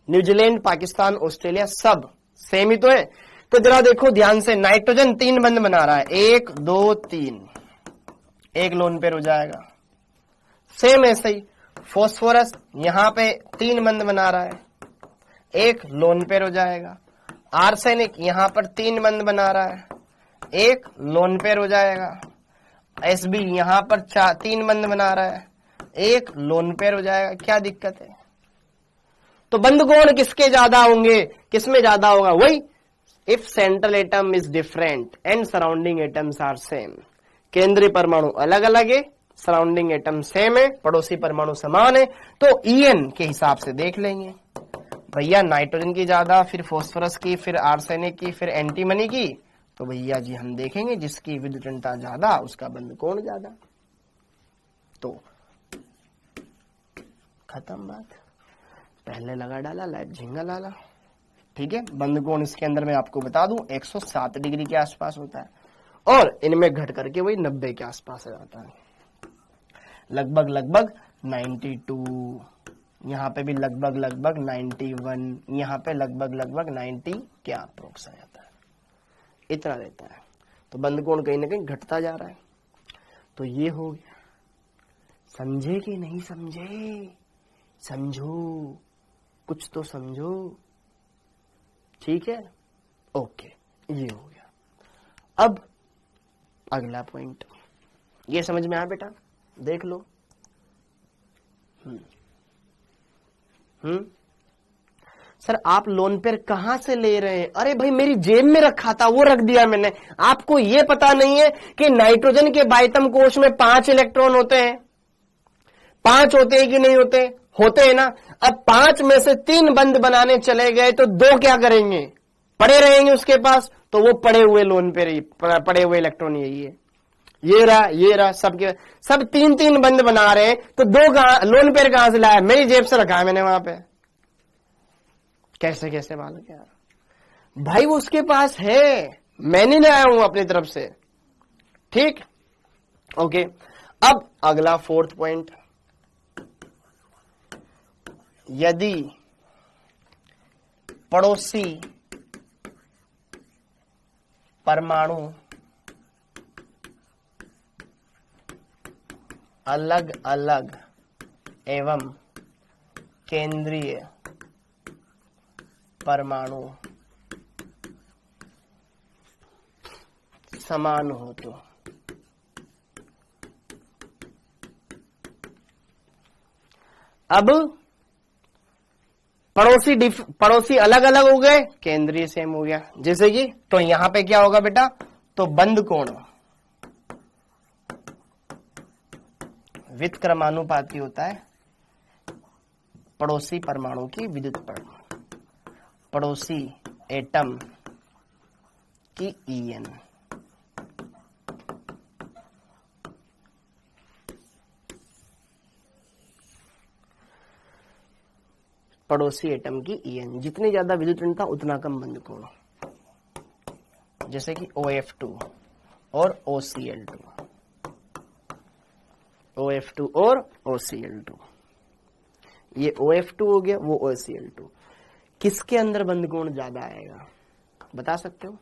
Speaker 1: न्यूजीलैंड, पाकिस्तान, ऑस्ट्रेलिया सब सेम ही तो है। तो जरा देखो ध्यान से, नाइट्रोजन 3 बंध बना रहा है, 1 2 3, एक लोन पेयर हो जाएगा। सेम ऐसे ही फास्फोरस यहां पे 3 बंध बना रहा है, एक लोन पेयर हो जाएगा। आर्सेनिक यहां पर 3 बंध बना रहा है, एक लोन पेयर हो जाएगा। एसबी यहां पर 3 बंध बना रहा है, एक लोन पेयर हो जाएगा। क्या दिक्कत है? तो बंद कोण किसके ज्यादा होंगे, किसमें ज्यादा होगा? वही, if central atom is different and surrounding atoms are same. केंद्रीय परमाणु अलग अलग है, सराउंडिंग एटम सेम है, पड़ोसी परमाणु समान है, तो ईएन के हिसाब से देख लेंगे भैया, नाइट्रोजन की ज्यादा, फिर फास्फोरस की, फिर आर्सेनिक की, फिर एंटीमनी की। तो भैया जी हम देखेंगे जिसकी विद्युत ऋणता ज्यादा उसका बंद कोण ज्यादा। तो खत्म बात, पहले लगा डाला, लाइट झिंगा लाला, ठीक है। बंद कोण इसके अंदर मैं आपको बता दूं 107 डिग्री के आसपास होता है, और इनमें घट करके वही 90 के आसपास आ जाता है, लगभग 92, यहां पे भी लगभग 91, यहां पे लगभग 90 के अप्रोक्स आ जाता है, इतना रहता है। तो बंद कोण कहीं ना कहीं घटता जा रहा है। तो ये हो गया, समझे कि नहीं समझे? समझो, कुछ तो समझो, ठीक है। ओके, ये हो गया। अब अगला पॉइंट, ये समझ में आया बेटा? देख लो। सर आप लोन पेयर कहां से ले रहे हैं? अरे भाई मेरी जेब में रखा था, वो रख दिया मैंने। आपको ये पता नहीं है कि नाइट्रोजन के बाह्यतम कोश में 5 इलेक्ट्रॉन होते हैं? 5 होते हैं कि नहीं होते? होते हैं ना। अब 5 में से 3 बंद बनाने चले गए तो 2 क्या करेंगे? पड़े रहेंगे उसके पास। तो वो पड़े हुए लोन पेयर, पड़े हुए इलेक्ट्रॉन यही है, ये रहा, सबके सब 3-3 बंद बना रहे हैं। तो 2 लोन पेयर कहां से लाया? मेरी जेब से रखा है मैंने वहां पे। कैसे मालूम यार? भाई वो उसके पास है, मैं नहीं लाया हूं अपनी तरफ से, ठीक। ओके, अब अगला 4th पॉइंट, यदि पड़ोसी परमाणु अलग अलग एवं केंद्रीय परमाणु समान हो तो अब पड़ोसी अलग अलग हो गए, केंद्रीय सेम हो गया। जैसे कि तो यहां पे क्या होगा बेटा, तो बंद कोण व्युत्क्रमानुपाती होता है पड़ोसी परमाणु की विद्युत पड़ोसी एटम की EN। पड़ोसी एटम की EN, जितनी ज्यादा विद्युत ऋणता उतना कम बंद कोण। जैसे कि OF2 और OCl2, OF2 और OCl2, ये OF2 हो गया, वो OCl2। किसके अंदर बंद कोण ज्यादा आएगा, बता सकते हो?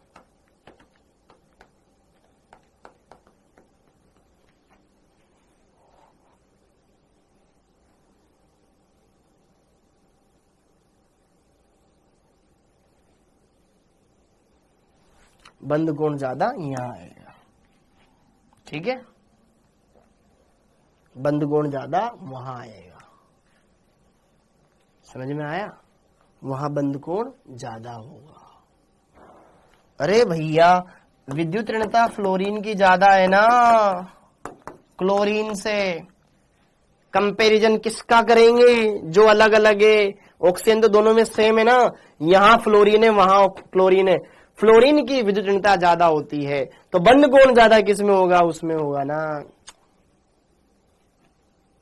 Speaker 1: बंद कोण ज्यादा यहां आएगा, ठीक है, बंद कोण ज्यादा वहां आएगा। समझ में आया? वहां बंद कोण ज्यादा होगा। अरे भैया विद्युत ऋणता फ्लोरीन की ज्यादा है ना, क्लोरीन से कंपैरिजन किसका करेंगे, जो अलग अलग है। ऑक्सीजन तो दोनों में सेम है ना, यहां फ्लोरीन है वहां क्लोरीन है, फ्लोरीन की विद्युत ऋणता ज्यादा होती है, तो बंद कोण ज्यादा किसमें होगा, उसमें होगा ना।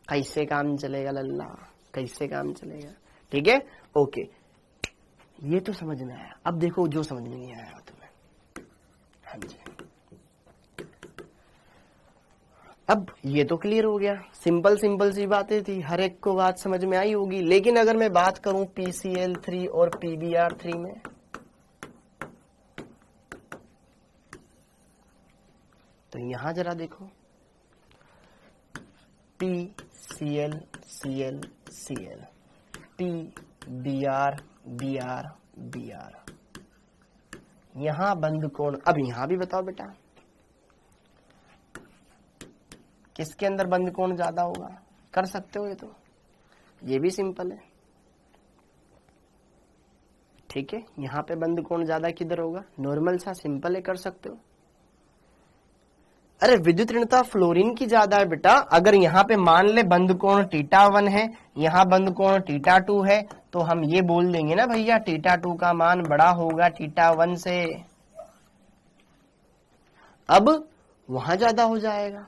Speaker 1: कैसे काम चलेगा लल्ला, कैसे काम चलेगा? ठीक है, ओके, ये तो समझ में आया। अब देखो जो समझ में नहीं आया तुम्हें। हाँ जी, अब ये तो क्लियर हो गया, सिंपल सिंपल सी बातें थी, हर एक को बात समझ में आई होगी। लेकिन अगर मैं बात करूं PCl3 और PBr3 में, तो यहां जरा देखो, PCl Cl Cl, PBr Br Br, यहां बंद कोण। अब यहां भी बताओ बेटा, किसके अंदर बंद कोण ज्यादा होगा? कर सकते हो ये तो, ये भी सिंपल है, ठीक है। यहां पे बंद कोण ज्यादा किधर होगा? नॉर्मल सा सिंपल है, कर सकते हो। अरे विद्युत ऋणता फ्लोरीन की ज्यादा है बेटा। अगर यहाँ पे मान ले बंद कोण θ1 है, यहाँ बंद कोण θ2 है, तो हम ये बोल देंगे ना भैया θ2 का मान बड़ा होगा θ1 से। अब वहां ज्यादा हो जाएगा,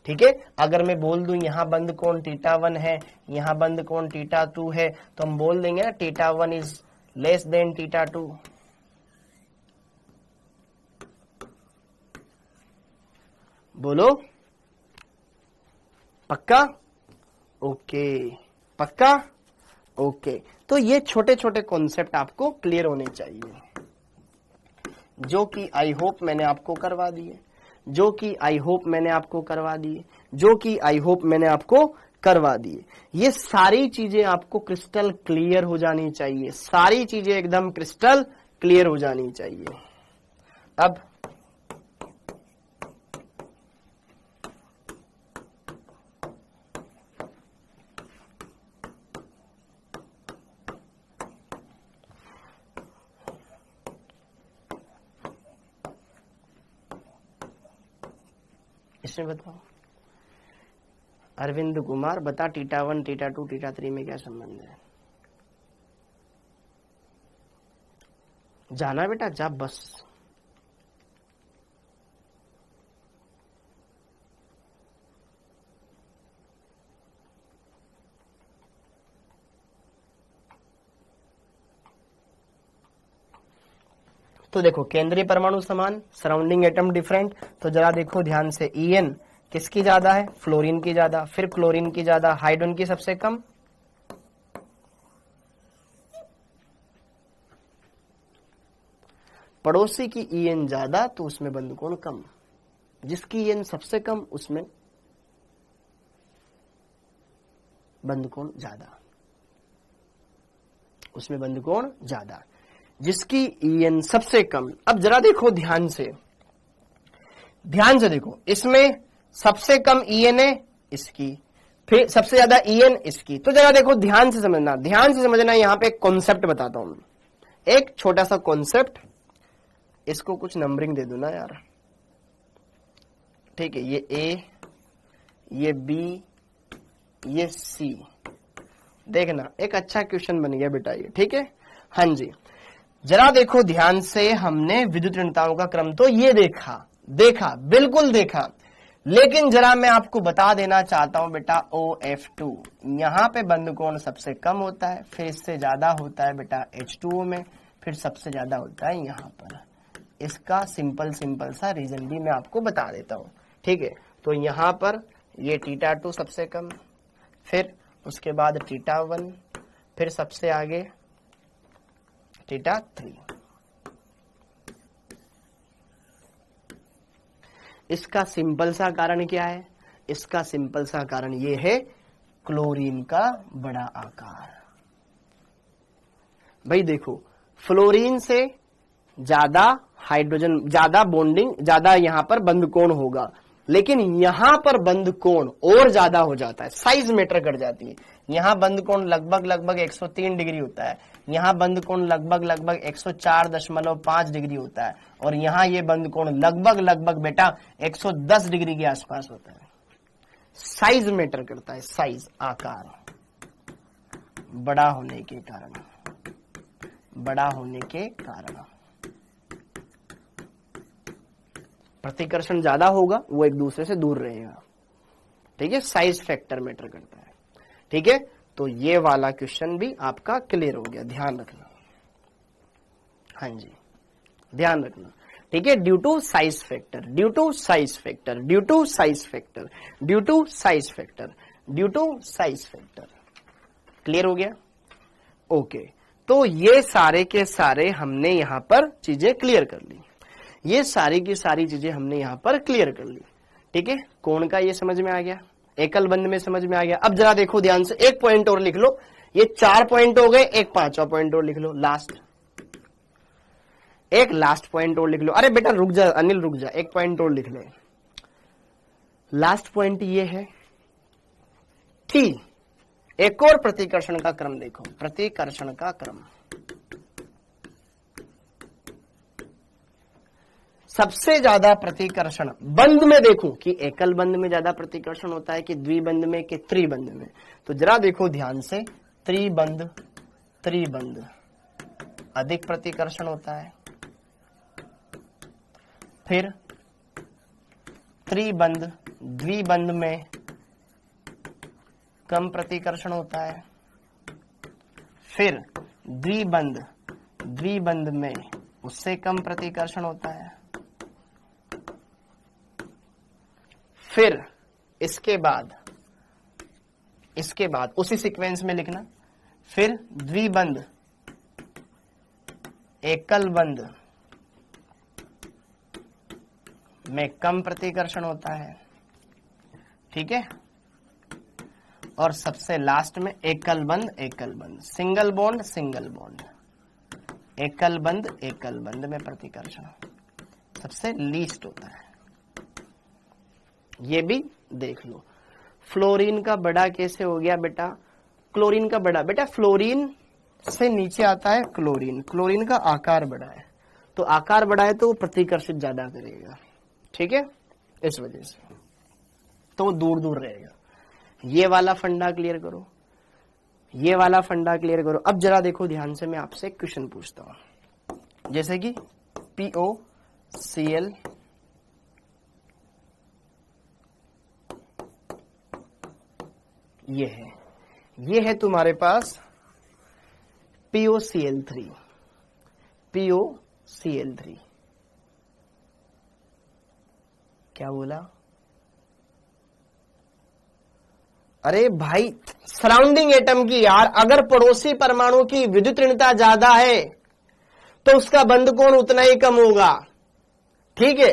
Speaker 1: ठीक है। अगर मैं बोल दूं यहाँ बंद कोण θ1 है, यहाँ बंद कोण θ2 है, तो हम बोल देंगे ना θ1 इज लेस देन θ2। बोलो पक्का? ओके, पक्का? ओके, तो ये छोटे छोटे कॉन्सेप्ट आपको क्लियर होने चाहिए, जो कि आई होप मैंने आपको करवा दिए, जो कि आई होप मैंने आपको करवा दिए, जो कि आई होप मैंने आपको करवा दिए। ये सारी चीजें आपको क्रिस्टल क्लियर हो जानी चाहिए, सारी चीजें एकदम क्रिस्टल क्लियर हो जानी चाहिए। अब इसमें बताओ, अरविंद कुमार बता θ1 θ2 θ3 में क्या संबंध है? जाना बेटा, जा बस। तो देखो केंद्रीय परमाणु समान, सराउंडिंग एटम डिफरेंट, तो जरा देखो ध्यान से, EN किसकी ज्यादा है? फ्लोरीन की ज्यादा, फिर क्लोरीन की ज्यादा, हाइड्रोजन की सबसे कम। पड़ोसी की EN ज्यादा तो उसमें बंद कोण कम, जिसकी EN सबसे कम उसमें बंद कोण ज्यादा, उसमें बंद कोण ज्यादा, जिसकी EN सबसे कम। अब जरा देखो ध्यान से देखो, इसमें सबसे कम EN है इसकी, फिर सबसे ज्यादा EN इसकी। तो जरा देखो ध्यान से समझना, यहां पे एक कॉन्सेप्ट बताता हूं, एक छोटा सा कॉन्सेप्ट, इसको कुछ नंबरिंग दे दो ना यार, ठीक है, ये A, ये B, ये C, देखना एक अच्छा क्वेश्चन बन गया बेटा ये, ठीक है। हाँ जी, जरा देखो ध्यान से, हमने विद्युत ऋणताओं का क्रम तो ये देखा, बिल्कुल देखा, लेकिन जरा मैं आपको बता देना चाहता हूं बेटा OF2, यहां पे बंद कोण सबसे कम होता है, फिर इससे ज्यादा होता है बेटा H2O में, फिर सबसे ज्यादा होता है यहां पर। इसका सिंपल सा रीजन भी मैं आपको बता देता हूं, ठीक है। तो यहां पर ये θ2 सबसे कम, फिर उसके बाद θ1, फिर सबसे आगे θ3। इसका सिंपल सा कारण क्या है? इसका सिंपल सा कारण ये है क्लोरीन का बड़ा आकार। भाई देखो, फ्लोरीन से ज्यादा हाइड्रोजन, ज्यादा बॉन्डिंग, ज्यादा यहां पर बंद कोण होगा, लेकिन यहां पर बंद कोण और ज्यादा हो जाता है, साइज मैटर कर जाती है। यहां बंद कोण लगभग 103 डिग्री होता है, यहां बंद कोण लगभग 104.5 डिग्री होता है, और यहां ये बंद कोण लगभग बेटा 110 डिग्री के आसपास होता है। साइज मैटर करता है, साइज, आकार, बड़ा होने के कारण प्रतिकर्षण ज्यादा होगा, वो एक दूसरे से दूर रहेगा, ठीक है। साइज फैक्टर मैटर करता है, ठीक है। तो ये वाला क्वेश्चन भी आपका क्लियर हो गया, ध्यान रखना। हाँ जी, ध्यान रखना, ठीक है। Due to size factor, clear हो गया? ओके, तो ये सारे के सारे हमने यहां पर चीजें क्लियर कर ली, ये सारी की सारी चीजें हमने यहां पर क्लियर कर ली, ठीक है। कोण का ये समझ में आ गया, एकल बंद में समझ में आ गया। अब जरा देखो ध्यान से, एक पॉइंट और लिख लो, ये 4 पॉइंट हो गए, एक 5वां पॉइंट और लिख लो, एक लास्ट पॉइंट और लिख लो। अरे बेटा रुक जा अनिल, रुक जा, एक पॉइंट और लिख ले। लास्ट पॉइंट ये है कि एक और प्रतिकर्षण का क्रम देखो, प्रतिकर्षण का क्रम। सबसे ज्यादा प्रतिकर्षण बंद में देखो कि एकल बंद में ज्यादा प्रतिकर्षण होता है कि द्विबंद में कि त्रिबंद में। तो जरा देखो ध्यान से, त्रिबंद अधिक प्रतिकर्षण होता है, फिर त्रिबंद द्विबंद में कम प्रतिकर्षण होता है, फिर द्विबंद में उससे कम प्रतिकर्षण होता है, फिर इसके बाद उसी सीक्वेंस में लिखना, फिर द्विबंद एकल बंद में कम प्रतिकर्षण होता है, ठीक है। और सबसे लास्ट में एकल बंद सिंगल बॉन्ड एकल बंद में प्रतिकर्षण सबसे लीस्ट होता है। ये भी देख लो। फ्लोरीन का बड़ा कैसे हो गया बेटा? क्लोरीन का बड़ा, बेटा फ्लोरीन से नीचे आता है क्लोरीन का आकार बड़ा है, तो आकार बड़ा है तो वो प्रतिकर्षित ज्यादा करेगा, ठीक है, इस वजह से तो वो दूर दूर रहेगा। ये वाला फंडा क्लियर करो, ये वाला फंडा क्लियर करो। अब जरा देखो ध्यान से, मैं आपसे एक क्वेश्चन पूछता हूं, जैसे कि POCl ये है तुम्हारे पास POCl3 क्या बोला? अरे भाई सराउंडिंग एटम की यार, अगर पड़ोसी परमाणु की विद्युत ऋणता ज्यादा है तो उसका बंद कोण उतना ही कम होगा, ठीक है।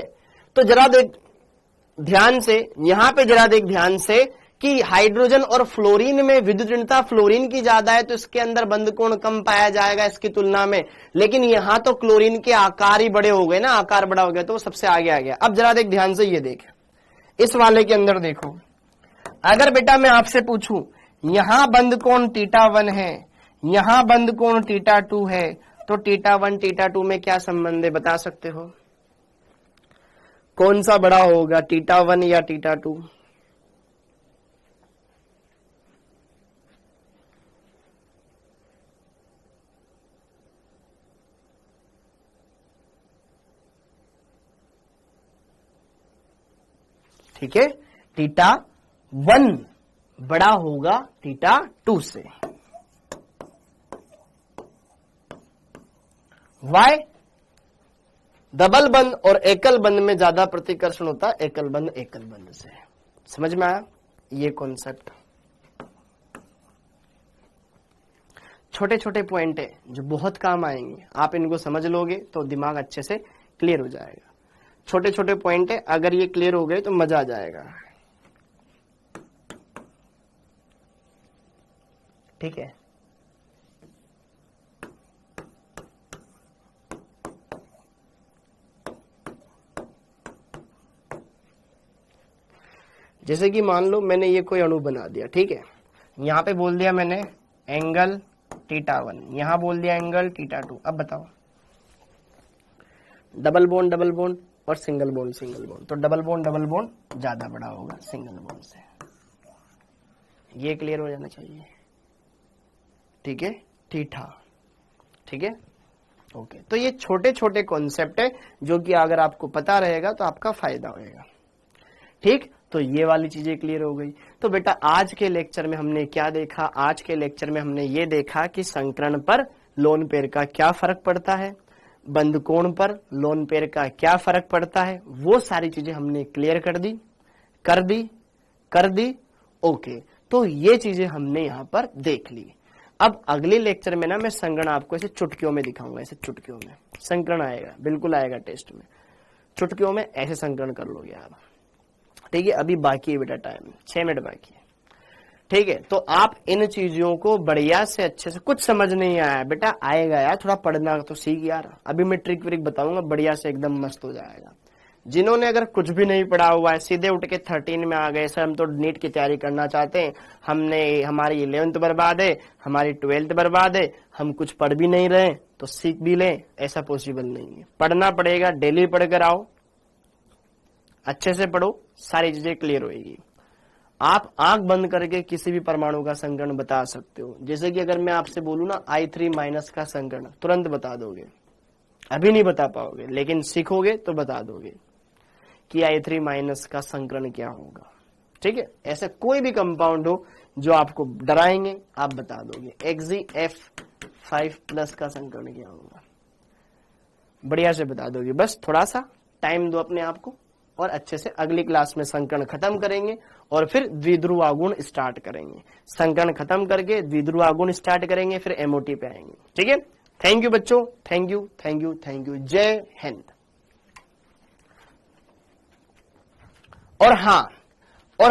Speaker 1: तो जरा देख ध्यान से, यहां पे जरा देख ध्यान से कि हाइड्रोजन और फ्लोरीन में विद्युत ऋणता फ्लोरीन की ज्यादा है तो इसके अंदर बंध कोण कम पाया जाएगा इसकी तुलना में, लेकिन यहां तो क्लोरीन के आकार ही बड़े हो गए ना, आकार बड़ा हो गया तो वो सबसे आगे आ गया। अब जरा देख ध्यान से, ये देख इस वाले के अंदर देखो, अगर बेटा मैं आपसे पूछूं यहां बंध कोण θ1 है, यहां बंध कोण θ2 है, तो θ1 θ2 में क्या संबंध है बता सकते हो? कौन सा बड़ा होगा, θ1 या θ2? ठीक है, θ1 बड़ा होगा θ2 से। वाई? डबल बंध और एकल बंध में ज्यादा प्रतिकर्षण होता है एकल बंध से। समझ में आया ये कॉन्सेप्ट? छोटे छोटे पॉइंट है जो बहुत काम आएंगे, आप इनको समझ लोगे तो दिमाग अच्छे से क्लियर हो जाएगा। छोटे छोटे पॉइंट है, अगर ये क्लियर हो गए तो मजा आ जाएगा। ठीक है, जैसे कि मान लो मैंने ये कोई अणु बना दिया, ठीक है, यहां पे बोल दिया मैंने एंगल θ1, यहां बोल दिया एंगल θ2। अब बताओ, डबल बॉन्ड और सिंगल बॉन्ड, तो डबल बॉन्ड ज्यादा बड़ा होगा सिंगल बॉन्ड से। ये क्लियर हो जाना चाहिए। ठीक है, ठीक है, ओके। तो ये छोटे छोटे कॉन्सेप्ट है जो कि अगर आपको पता रहेगा तो आपका फायदा होगा। ठीक, तो ये वाली चीजें क्लियर हो गई। तो बेटा आज के लेक्चर में हमने क्या देखा? आज के लेक्चर में हमने ये देखा कि संकरण पर लोन पेयर का क्या फर्क पड़ता है, बंध कोण पर लोन पेयर का क्या फर्क पड़ता है, वो सारी चीजें हमने क्लियर कर दी। ओके, तो ये चीजें हमने यहां पर देख ली। अब अगले लेक्चर में ना मैं संकरण आपको ऐसे चुटकियों में दिखाऊंगा, ऐसे चुटकियों में संकरण आएगा, बिल्कुल आएगा टेस्ट में, चुटकियों में ऐसे संकरण कर लोगे आप। ठीक है, अभी बाकी है बेटा टाइम, 6 मिनट बाकी है। ठीक है, तो आप इन चीजों को बढ़िया से अच्छे से, कुछ समझ नहीं आया बेटा आएगा यार, थोड़ा पढ़ना तो सीख यार। अभी मैं ट्रिक व्रिक बताऊंगा, बढ़िया से एकदम मस्त हो जाएगा। जिन्होंने अगर कुछ भी नहीं पढ़ा हुआ है सीधे उठ के 13 में आ गए, सर हम तो नीट की तैयारी करना चाहते हैं, हमने हमारी 11th बर्बाद है, हमारी 12th बर्बाद है, हम कुछ पढ़ भी नहीं रहे तो सीख भी लें, ऐसा पॉसिबल नहीं है। पढ़ना पड़ेगा, डेली पढ़कर आओ, अच्छे से पढ़ो, सारी चीजें क्लियर होगी। आप आंख बंद करके किसी भी परमाणु का संकरण बता सकते हो। जैसे कि अगर मैं आपसे बोलूं ना I3- का संकरण, तुरंत बता दोगे। अभी नहीं बता पाओगे, लेकिन सीखोगे तो बता दोगे कि I3- का संकरण क्या होगा। ठीक है, ऐसे कोई भी कंपाउंड हो जो आपको डराएंगे आप बता दोगे। Xf5+ का संकरण क्या होगा, बढ़िया से बता दोगे। बस थोड़ा सा टाइम दो अपने आप को, और अच्छे से अगली क्लास में संकरण खत्म करेंगे और फिर द्विध्रुव आघूर्ण स्टार्ट करेंगे। संकरण खत्म करके द्विध्रुव आघूर्ण स्टार्ट करेंगे, फिर MOT पे आएंगे। ठीक है, थैंक यू बच्चों, थैंक यू। जय हिंद। और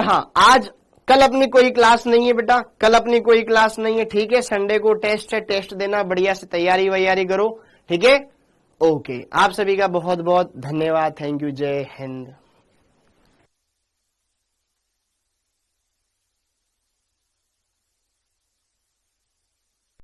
Speaker 1: हाँ, आज कल अपनी कोई क्लास नहीं है बेटा, कल अपनी कोई क्लास नहीं है। ठीक है, संडे को टेस्ट है, टेस्ट देना, बढ़िया से तैयारी वैयारी करो। ठीक है, ओके, आप सभी का बहुत बहुत धन्यवाद। थैंक यू, जय हिंद।